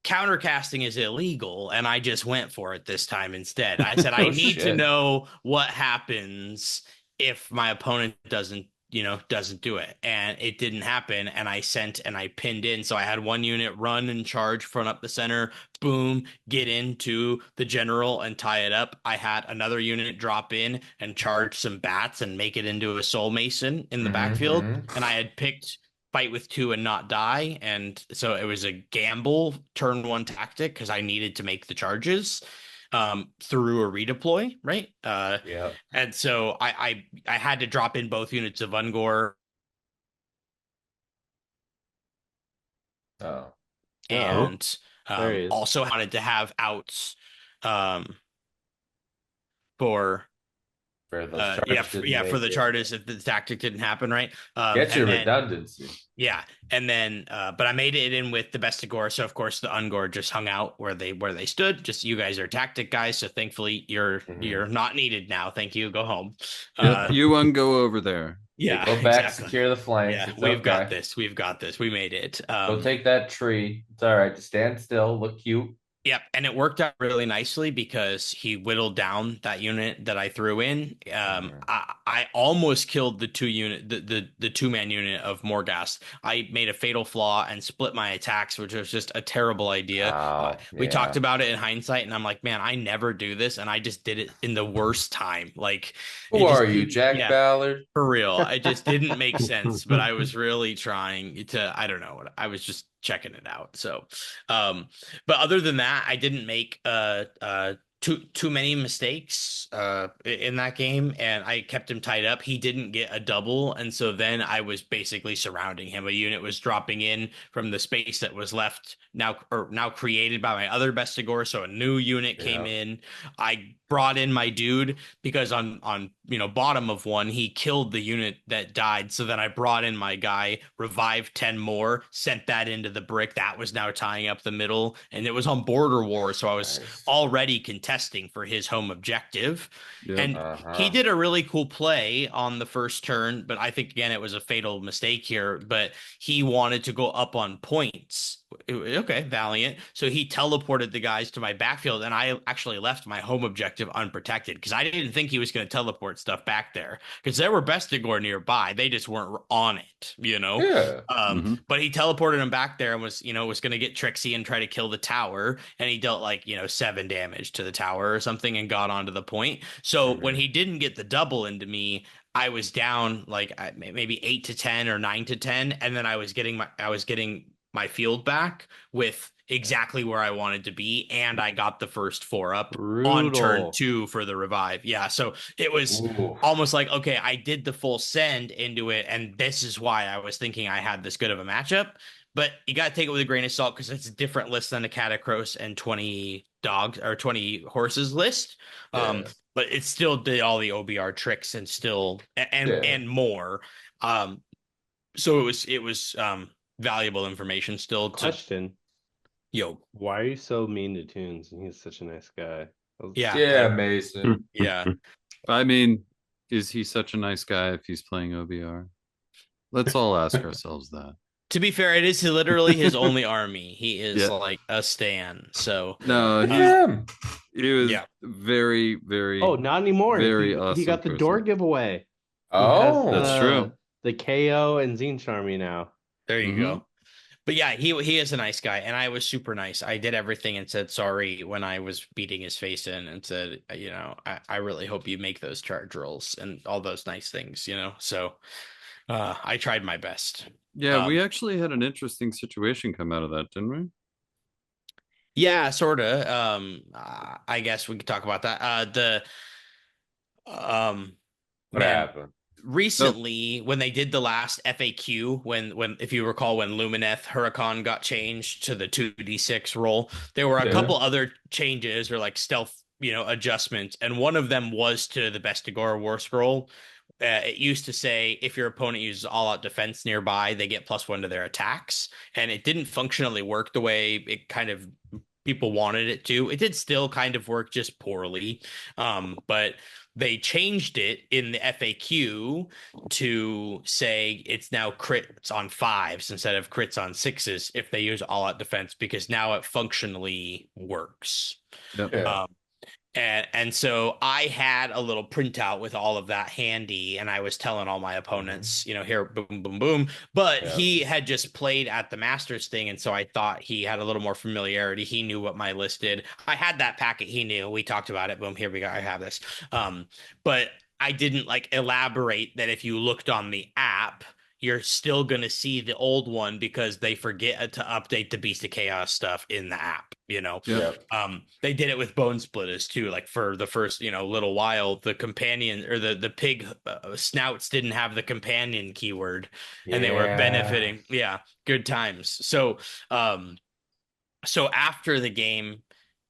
countercasting is illegal, and I just went for it this time instead. I said, I Oh need to shit. know what happens if my opponent doesn't do it. And it didn't happen. And I sent and I pinned in. So I had 1 unit run and charge front up the center, boom, get into the general and tie it up. I had another unit drop in and charge some bats and make it into a soul mason in the backfield. And I had picked fight with two and not die. And so it was a gamble turn one tactic because I needed to make the charges through a redeploy, right? Yeah. And so I had to drop in both units of Ungor Oh. Oh, and there he is. also wanted to have outs um, for For those yeah, charges didn't yeah, for make the it. charges if the tactic didn't happen, right? Get your And then redundancy. yeah, and then but I made it in with the Bestigor, so of course the Ungor just hung out where they stood. Just you guys are tactic guys, so thankfully you're not needed now. Thank you. Go home. Yep, Uh, you one go over there. yeah, Go back, exactly. secure the flanks. Yeah, It's we've got okay. this. We've got this. We made it. Go take that tree. It's all right. Just stand still. Look cute. Yep, and it worked out really nicely because he whittled down that unit that I threw in. I almost killed the the 2-man unit of Morghast. I made a fatal flaw and split my attacks, which was just a terrible idea. Oh, We talked yeah. about it in hindsight, and I'm like, man, I never do this, and I just did it in the worst time. Like, Who it just are you, didn't, Jack yeah. Ballard? For real. It just didn't make sense, but I was really trying to, I don't know, I was just checking it out. So, but other than that, I didn't make too many mistakes in that game, and I kept him tied up. He didn't get a double, and so then I was basically surrounding him. A unit was dropping in from the space that was left now created by my other Bestigor, so a new unit came Yeah. in. I brought in my dude because on bottom of one he killed the unit that died, so then I brought in my guy, revived 10 more, sent that into the brick that was now tying up the middle, and it was on border war, so I was Nice. already contesting for his home objective. Yep. And he Uh-huh. did a really cool play on the first turn, but I think again it was a fatal mistake here. But he wanted to go up on points. Okay, valiant. So he teleported the guys to my backfield, and I actually left my home objective unprotected because I didn't think he was going to teleport stuff back there because there were Bestigor nearby. They just weren't on it, you know. Yeah. But he teleported him back there and was going to get tricksy and try to kill the tower, and he dealt like 7 damage to the tower or something and got onto the point. So when he didn't get the double into me, I was down like maybe 8 to 10 or 9 to 10, and then I was getting my field back with exactly where I wanted to be, and I got the first 4 up on turn Brutal. 2 for the revive. Yeah, so it was Ooh. almost like, okay, I did the full send into it, and this is why I was thinking I had this good of a matchup. But you got to take it with a grain of salt because it's a different list than a Catacross and 20 dogs or 20 horses list. Yeah. But it still did all the OBR tricks and still Yeah. and more. So it was valuable information still to Question. yo. Why are you so mean to Tunes? He's such a nice guy. Yeah. Yeah, Mason. Yeah. I mean, is he such a nice guy if he's playing OBR? Let's all ask ourselves that. To be fair, it is literally his only army. He is Yeah. like a stan. So No, Him. he was Yeah. very, very. Oh, not anymore. Very he awesome got the door person. giveaway. Oh, That's true. The KO and Zine Charmy now. there you Mhm. go. But yeah, he is a nice guy, and I was super nice. I did everything and said sorry when I was beating his face in, and said, I really hope you make those charge rolls and all those nice things, So I tried my best. Yeah, we actually had an interesting situation come out of that, didn't we? Yeah, sort of. I guess we could talk about that. what Man, happened? recently when they did the last FAQ, when if you recall when Lumineth Huracan got changed to the 2d6 roll, there were a Yeah. couple other changes or like stealth, adjustments, and one of them was to the Bestigor War Scroll. It used to say if your opponent uses all-out defense nearby, they get +1 to their attacks, and it didn't functionally work the way it kind of people wanted it to. It did still kind of work, just poorly, but they changed it in the FAQ to say it's now crits on 5s instead of crits on 6s if they use all-out defense, because now it functionally works. Yep. Yeah. And so I had a little printout with all of that handy, and I was telling all my opponents, here, boom, boom, boom. But Yeah. he had just played at the Masters thing, and so I thought he had a little more familiarity. He knew what my list did. I had that packet. He knew. We talked about it. Boom, here we go. I have this. But I didn't elaborate that if you looked on the app, you're still going to see the old one because they forget to update the Beast of Chaos stuff in the app, you know. Yep. They did it with Bone Splitters too. Like for the first, little while, the companion or the pig snouts didn't have the companion keyword, and they were benefiting. Yeah, good times. So after the game,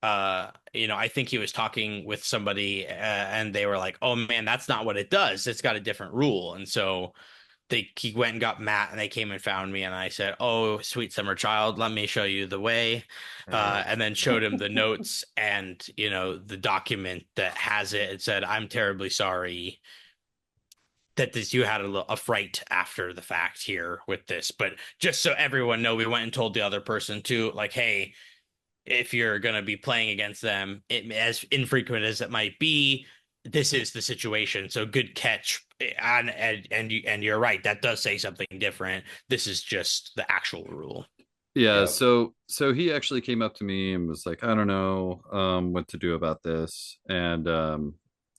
I think he was talking with somebody, and they were like, "Oh man, that's not what it does. It's got a different rule." And so he went and got Matt, and they came and found me, and I said, "Oh, sweet summer child, let me show you the way," and then showed him the notes and the document that has it. It said, "I'm terribly sorry that you had a fright after the fact here with this, but just so everyone know, we went and told the other person too, like, hey." If you're going to be playing against them, as infrequent as it might be, this is the situation. So good catch. And you're right. That does say something different. This is just the actual rule. Yeah, Yep. so he actually came up to me and was like, I don't know what to do about this. And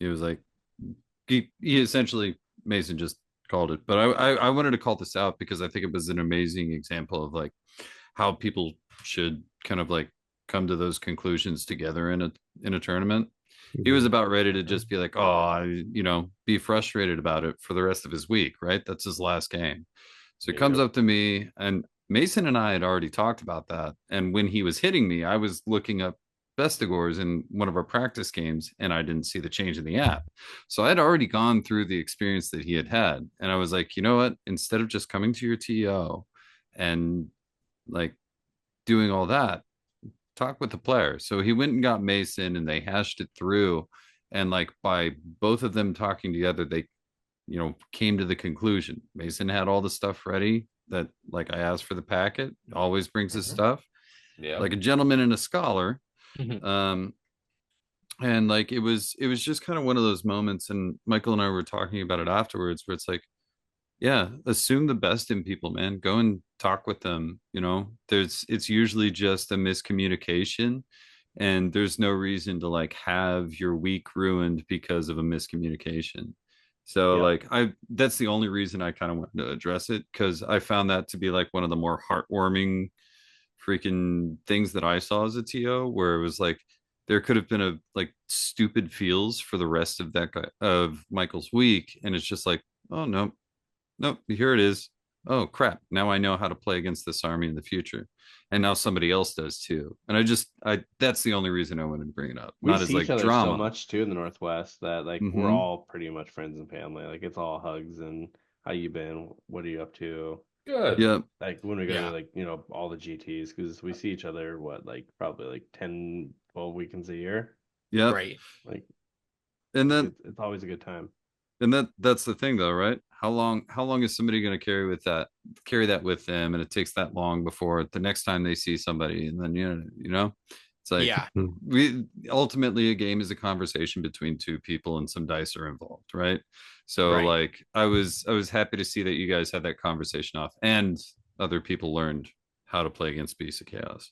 he was like, he essentially, Mason just called it. But I wanted to call this out because I think it was an amazing example of like how people should kind of like come to those conclusions together in a tournament. He was about ready to just be like, oh, be frustrated about it for the rest of his week, right? That's his last game. So he comes up to me, and Mason and I had already talked about that. And when he was hitting me, I was looking up Vestigors in one of our practice games, and I didn't see the change in the app. So I'd already gone through the experience that he had had. And I was like, you know what? Instead of just coming to your TO and like doing all that, talk with the player. So he went and got Mason, and they hashed it through. And like by both of them talking together, they came to the conclusion. Mason had all the stuff ready that like I asked for the packet, always brings his stuff. Yeah. Like a gentleman and a scholar. Mhm. And like it was just kind of one of those moments, and Michael and I were talking about it afterwards, where it's like, yeah, assume the best in people, man. Go and talk with them. It's usually just a miscommunication, and there's no reason to like have your week ruined because of a miscommunication. So Yep. like that's the only reason I kind of wanted to address it, because I found that to be like one of the more heartwarming freaking things that I saw as a TO, where it was like there could have been a like stupid feels for the rest of that guy of Michael's week, and it's just like, oh no, nope, here it is. Oh crap, now I know how to play against this army in the future, and now somebody else does too. And I that's the only reason I wanted to bring it up, We not as see each like other so drama. much too in the Northwest that like we're Mm-hmm. all pretty much friends and family. Like it's all hugs and how you been? What are you up to? Good. Yep. Like when we go to Yeah. like, all the GTs, because we see each other like probably like 10, 12 weekends a year. Yep. Right. Like And then it's always a good time. and that's the thing though, right? How long is somebody going to carry that with them, and it takes that long before the next time they see somebody, and then it's like Yeah. we ultimately, a game is a conversation between two people, and some dice are involved, right? So Right. like I was happy to see that you guys had that conversation off, and other people learned how to play against Beast of Chaos.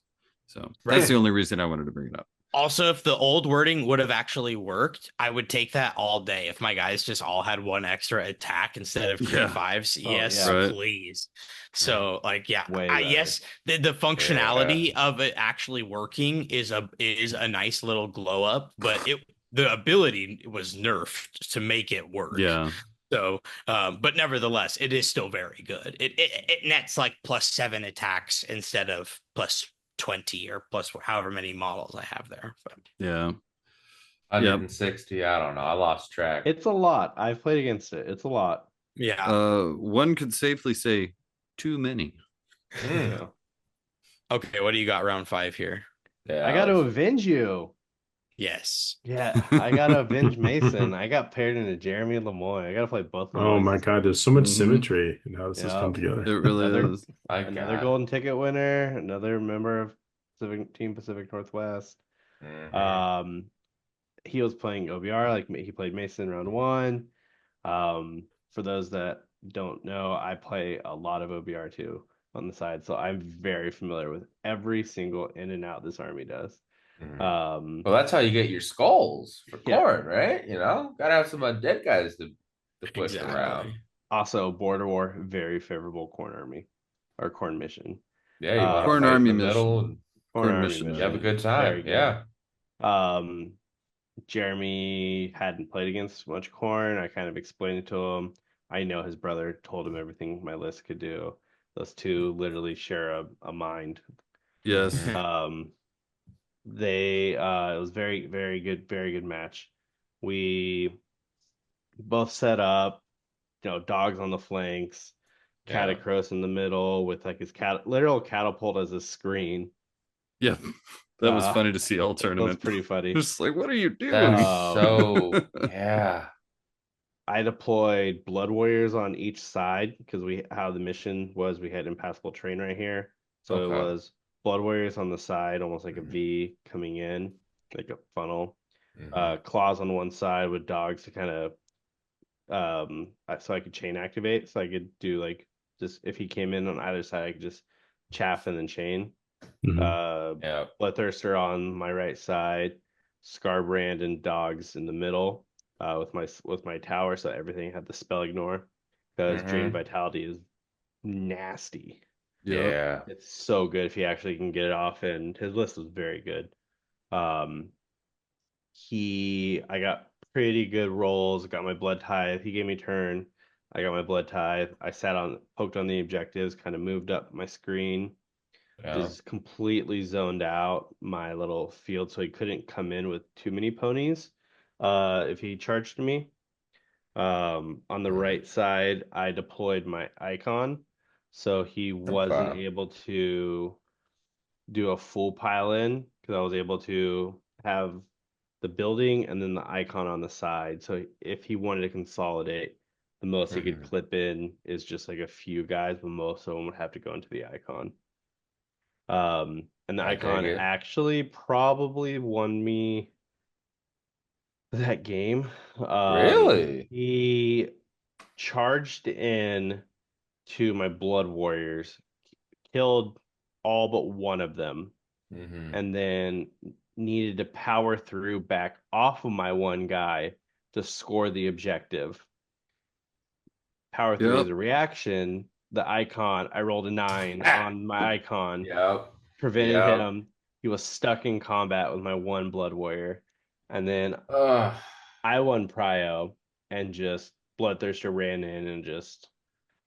So that's Right. the only reason I wanted to bring it up. Also, if the old wording would have actually worked, I would take that all day. If my guys just all had one extra attack instead of Yeah. T5s, Oh, yes, yeah. Right. please. So, like, yeah, Way I better. yes, the functionality of it actually working is a nice little glow up, but the ability was nerfed to make it work. Yeah. So, but nevertheless, it is still very good. It nets like +7 attacks instead of +20 or plus however many models I have there. But Yeah. 160. I don't know. I lost track. It's a lot. I've played against it. It's a lot. yeah. One could safely say too many. Yeah. Okay, what do you got round 5 here? Yeah, I got to avenge you. Yes. Yeah, I gotta avenge Mason. I got paired into Jeremy Lemoyne. I gotta play both Oh Lemoynes. my God, there's so much Mhm. symmetry in how this has come Yeah. together. It really Another- is. Another golden ticket winner, another member of Team Pacific Northwest. He was playing OBR, like he played Mason round 1. For those that don't know, I play a lot of OBR too on the side, so I'm very familiar with every single in and out this army does. Well, that's how you get your skulls for Yeah. Corn, right? Gotta have some undead guys to push Exactly. around. Also, border war, very favorable corn army or corn mission. Yeah, you want to Corn fight in army the middle mission. and Corn Corn army mission. you have a mission, good very time. good. Yeah. Jeremy hadn't played against much corn. I kind of explained it to him. I know his brother told him everything my list could do. Those two literally share a mind. Yes. Um, they it was very good match. We both set up, dogs on the flanks, Yeah. Catacross in the middle with like his literal catapult as a screen. Yeah. That was Uh, funny to see all that was tournament. pretty funny. Just like, what are you That's doing? so yeah. I deployed Blood Warriors on each side because how the mission was, we had impassable terrain right here. So it Okay. was Blood Warriors on the side, almost like a V coming in, like a funnel. Mhm. Claws on one side with dogs to kind of so I could chain activate. So I could do like just if he came in on either side, I could just chaff and then chain. Mhm. Yeah. Bloodthirster on my right side, Scarbrand and dogs in the middle, with my tower, so everything had the spell ignore because Drain Mhm. Vitality is nasty. Yep. Yeah. It's so good if he actually can get it off, and his list was very good. Um, I got pretty good rolls, got my blood tithe. He gave me turn. I got my blood tithe. I poked on the objectives, kind of moved up my screen, Yeah. just completely zoned out my little field so he couldn't come in with too many ponies if he charged me. On the Mhm. right side, I deployed my icon so he wasn't Okay. able to do a full pile in because I was able to have the building and then the icon on the side. So if he wanted to consolidate, the most he could Mhm. clip in is just like a few guys, but most of them would have to go into the icon. And the I dig icon it. actually probably won me that game. Really? He charged in to my Blood Warriors, killed all but one of them, Mhm. and then needed to power through back off of my one guy to score the objective. Power through as Yep. a reaction, I rolled a 9 on my icon, Yep. prevented Yep. him. He was stuck in combat with my one blood warrior. And then Ugh. I won Prio and just Bloodthirster ran in and just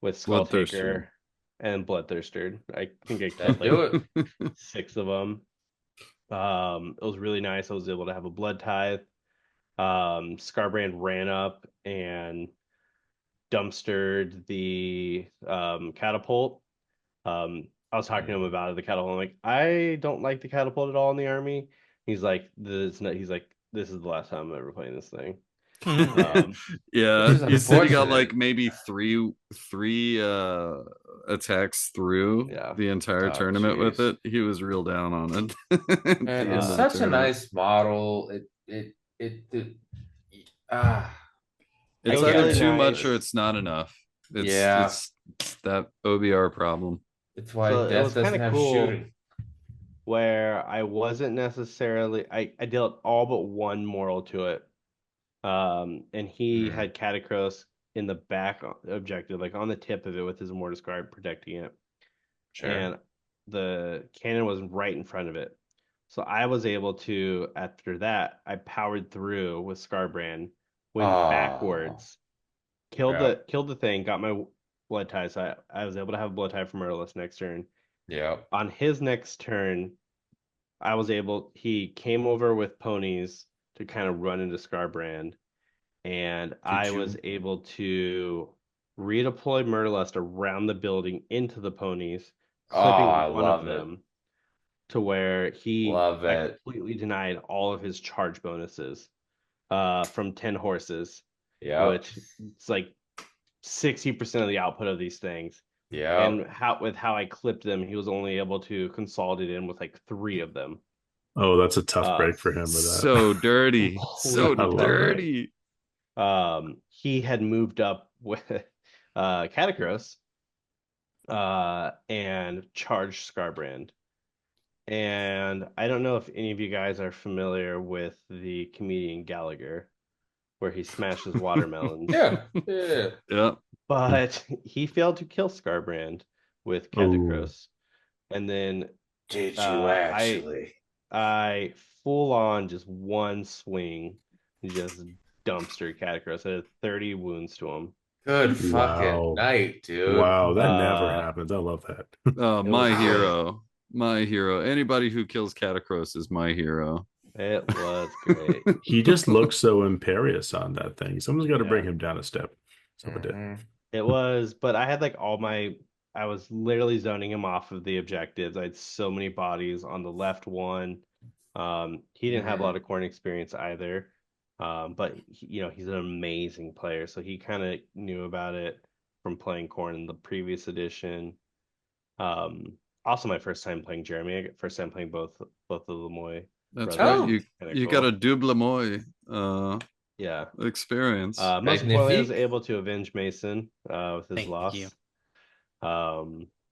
with Skull Bloodthirster. Taker and Bloodthirster. I think I killed That like do it. 6 of them. It was really nice. I was able to have a blood tithe. Scarbrand ran up and dumpstered the catapult. I was talking to him Mhm. about it, the catapult. I'm like, I don't like the catapult at all in the army. He's like, this is the last time I'm ever playing this thing. Um, Which Yeah, is he said he got like unfortunate. maybe three attacks through yeah. the entire Oh, tournament with jeez. it. He was real down on it at And the end it's of the Uh, such a tournament. nice model. It ah, it I It's was get either really it. too much or nice. it's not enough. Yeah, It's that OBR problem. it's why So it death was kind doesn't of have cool shooting. where I wasn't necessarily I dealt all but one moral to it. And he Mm, had Catacross in the back objective, like on the tip of it with his Immortus Guard protecting it. sure. And the cannon was right in front of it. So I was able to, after that, I powered through with Scarbrand, went Oh, backwards, killed yeah, the thing, got my blood tie. So I was able to have a blood tie for Murderless next turn. yeah. On his next turn, he came over with ponies to kind of run into Scarbrand, and Did I was you? able to redeploy Murderlust around the building into the ponies, Oh, clipping I one of love it. them to where Love I it. completely denied all of his charge bonuses from 10 horses, Yep. which it's like 60% of the output of these things. Yep. And how I clipped them, he was only able to consolidate in with like 3 of them. Oh, that's a tough Uh, break for him with that. So dirty. So I completely love denied. that. dirty. He had moved up with Catacross and charged Scarbrand. And I don't know if any of you guys are familiar with the comedian Gallagher, where he smashes watermelons. Yeah. Yeah. Yeah. but he failed to kill Scarbrand with Oh, Catacross. And then Did you uh, I actually? I full on just one swing, just dumpster Catacross. I had 30 wounds to him. Good fucking wow. night, dude. Wow, that never Uh, happens. I love that. Oh, it was my great. hero. My hero. Anybody who kills Catacross is my hero. It was great. He just looks so imperious on that thing. Someone's got to bring Yeah. him down a step. So it did. It was, but I had like I was literally zoning him off of the objectives. I had so many bodies on the left one. He didn't have a lot of corn experience either. But he's an amazing player, so he kind of knew about it from playing corn in the previous edition. Um, Also my first time playing Jeremy, first time playing both of the Lemoy That's right. brothers. Oh, Kind of You got a cool. double Moy Yeah. experience. Most importantly, I was magnifique. able to avenge Mason with his Thank you. loss. It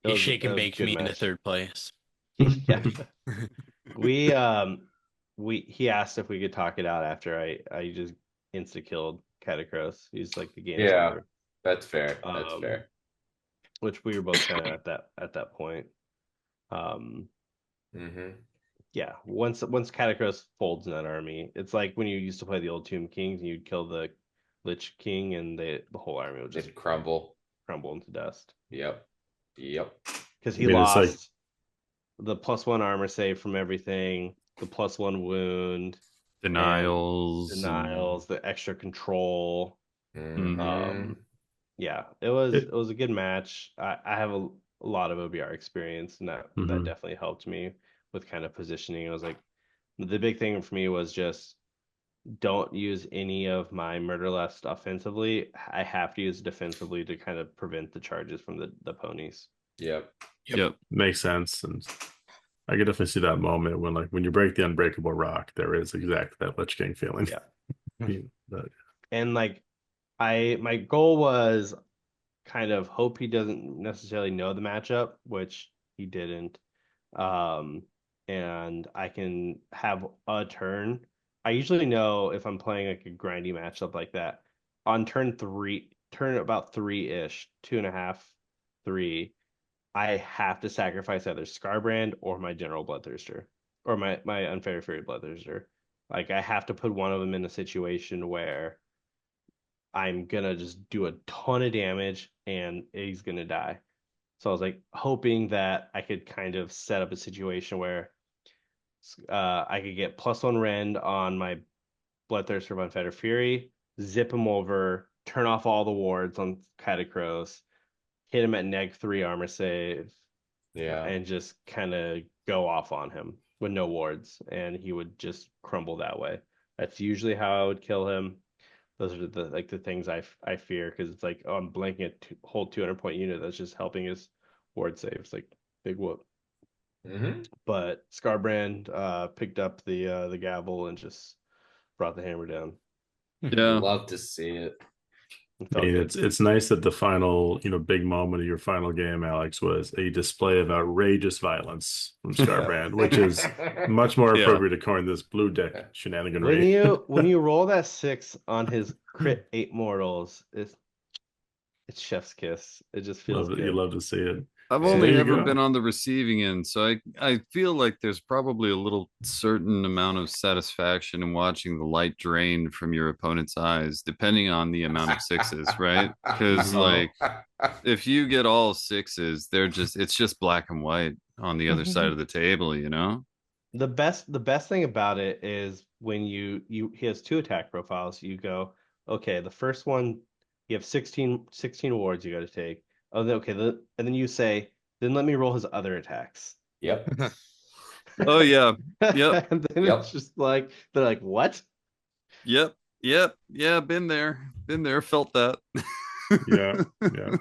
He was shake it and was a baked good me into match. third place. Yeah, we he asked if we could talk it out after I just insta killed Catacross. He's like the game's Yeah, over. that's fair. That's Um, fair. which we were both kind of at that point. Um, Mm-hmm. yeah, once Catacross folds in that army, it's like when you used to play the old Tomb Kings and you'd kill the Lich King and the whole army would just It'd crumble. crumble into dust. Yep. Yep. Because I he mean, it's like, lost the +1 armor save from everything, the +1 wound, and Denials. denials, the extra control. Mm-hmm. Yeah, it it, was a good match. I have a lot of OBR experience, and that mhm. definitely helped me with kind of positioning. I was like, the big thing for me was just don't use any of my murder lust offensively. I have to use defensively to kind of prevent the charges from the ponies. Yep. Yep. Yep. Makes sense. And I could definitely see that moment when you break the unbreakable rock, there is exactly that Lich King feeling. Yeah. But And like my goal was kind of hope he doesn't necessarily know the matchup, which he didn't. Um, and I can have a turn. I usually know if I'm playing like a grindy matchup like that. On turn about three-ish, 2.5, 3, I have to sacrifice either Scarbrand or my General Bloodthirster, or my Unfair Fury Bloodthirster. Like I have to put one of them in a situation where I'm gonna just do a ton of damage and he's gonna die. So I was like hoping that I could kind of set up a situation where I could get +1 rend on my Bloodthirster of Unfettered Fury, zip him over, turn off all the wards on Catacross, hit him at -3 armor save, Yeah. and just kind of go off on him with no wards, and he would just crumble that way. That's usually how I would kill him. Those are the things I fear because it's like, oh, I'm blanking a whole 200-point unit that's just helping his ward saves, like big whoop. Mm-hmm. But Scarbrand picked up the gavel and just brought the hammer down. Yeah. Love to see it. It I felt mean, good. it's nice that the final, big moment of your final game, Alex, was a display of outrageous violence from Yeah. Scarbrand, which is much more Yeah. appropriate to coin this blue deck When shenaniganry. you roll that 6 on his crit 8 mortals, it's chef's kiss. It just feels Love it. You good. love to see it. I've So there only you ever been go. on the receiving end, so I feel like there's probably a little certain amount of satisfaction in watching the light drain from your opponent's eyes, depending on the amount of sixes, right? Because Oh, like if you get all sixes, it's just black and white on the other side of the table, you know? The best thing about it is when he has 2 attack profiles. You go, okay, the first one you have 16 wards you got to take. Oh, okay, and then you say, then let me roll his other attacks. Yep. Oh yeah. Yep. And then it's Yep. just like they're like, what? Yep. Yep. Yeah, been there. Been there, felt that. yeah, yeah.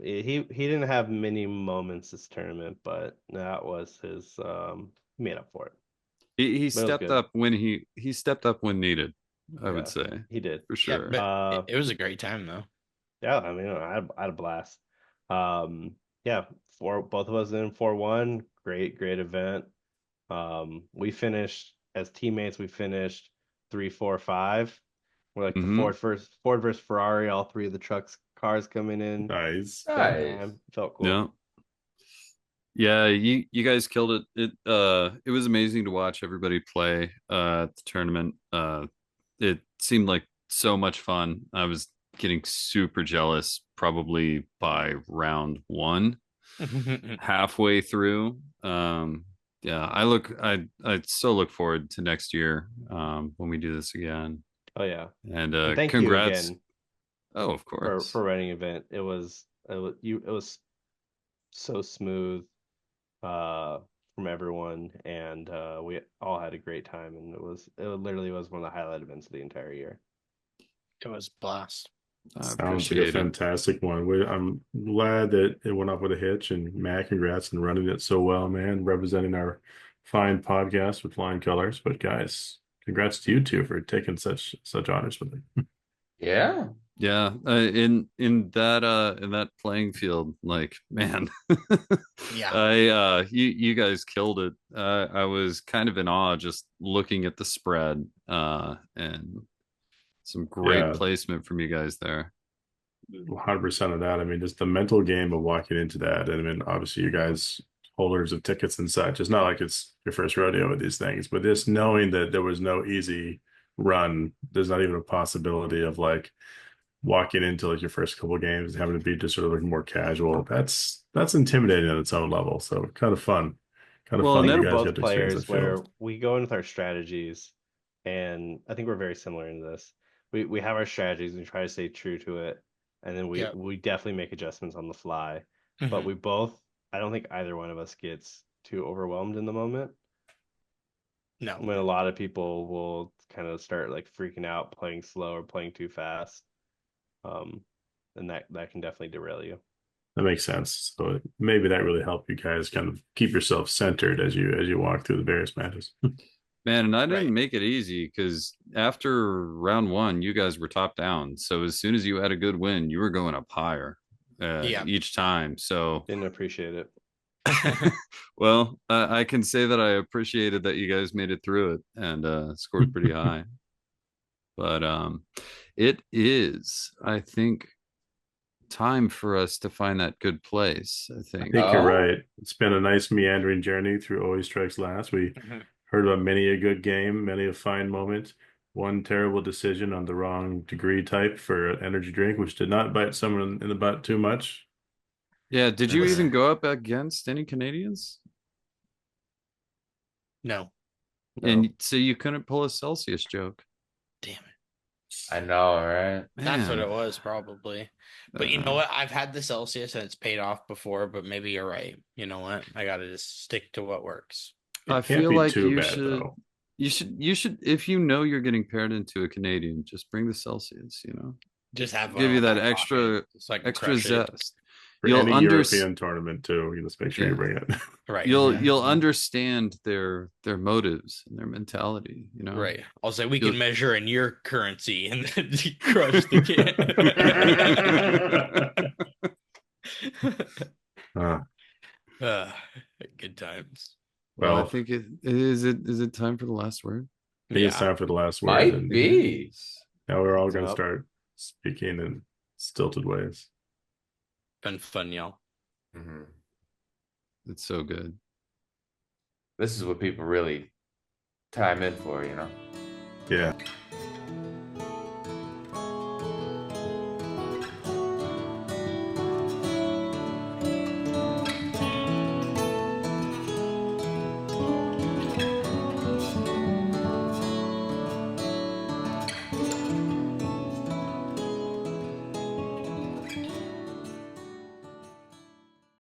He didn't have many moments this tournament, but that was his he made up for it. He But it was stepped good. up when he stepped up when needed, I would Yeah, say, he did. for Yeah, sure. but it was a great time though. Yeah, I mean, I had a blast. Yeah, both of us in 4-1. Great event. We finished as teammates. We finished 3-4-5. We're like the Mhm. Ford versus Ferrari, all three of the cars coming in. Nice. Yeah, Nice. man, felt cool. Yeah. Yeah, you guys killed it. It was amazing to watch everybody play at the tournament. It seemed like so much fun. I was getting super jealous probably by round one, halfway through. Yeah, I so look forward to next year when we do this again. Oh yeah, And and thank you congrats. again Oh, of for course. running event. It was so smooth from everyone, and we all had a great time, and it literally was one of the highlight events of the entire year. It was a blast. I Sounds like a appreciate it. fantastic one. I'm glad that it went off with a hitch. And Matt, congrats on running it so well, man. Representing our fine podcast with flying colors. But guys, congrats to you two for taking such honors with it. Yeah. Yeah, in that playing field, like man, Yeah. you guys killed it. I was kind of in awe just looking at the spread, and some great Yeah, placement from you guys there. 100% of that. I mean, just the mental game of walking into that. And I mean, obviously, you guys holders of tickets and such. It's not like it's your first rodeo with these things, but just knowing that there was no easy run, there's not even a possibility of like walking into like your first couple of games and having to be just sort of like more casual. That's intimidating on its own level. So kind of fun. Kind of Well, fun and We that are you then guys both got to experience that players field. where we go in with our strategies, and I think we're very similar in this. We have our strategies and try to stay true to it, and then we Yep. we definitely make adjustments on the fly. But Mhm. we both, I don't think either one of us gets too overwhelmed in the moment. No. When a lot of people will kind of start like freaking out, playing slow or playing too fast, um, and that can definitely derail you. That makes sense. So maybe that really helped you guys kind of keep yourself centered as you walk through the various matches. man, and I didn't Right. make it easy because after round one, you guys were top down. So as soon as you had a good win, you were going up higher Yeah. each time. So Didn't appreciate it. well, I can say that I appreciated that you guys made it through it and scored pretty high. But it is, I think, time for us to find that good place. I I think. think you're Oh, right. It's been a nice meandering journey through Always Strikes Last. We Mhm. heard about many a good game, many a fine moment, one terrible decision on the wrong degree type for an energy drink, which did not bite someone in the butt too much. Yeah, did you And even go up against any Canadians? No. No. And so you couldn't pull a Celsius joke. Damn it. I know, right? That's what Man. it was, probably. But you know what? I've had the Celsius and it's paid off before, but maybe you're right. You know what? I gotta just stick to what works. I it can't feel be like too bad though. you should if you know you're getting paired into a Canadian, just bring the Celsius, Just have one give in you my that back pocket extra so I can extra crush it. zest. For You'll any under European tournament too, you just make sure you yeah. bring it. Right. You'll understand their motives and their mentality, Right. I'll say we You'll can measure in your currency and then crush the can. Uh, uh, good times. well, I well, think it is it time for the last word? I think it's Yeah. time for the last word, Might and It be. is. now we're all It's going to up. start speaking in stilted ways. Been fun, y'all. Mhm. It's so good. This is what people really time in for, Yeah.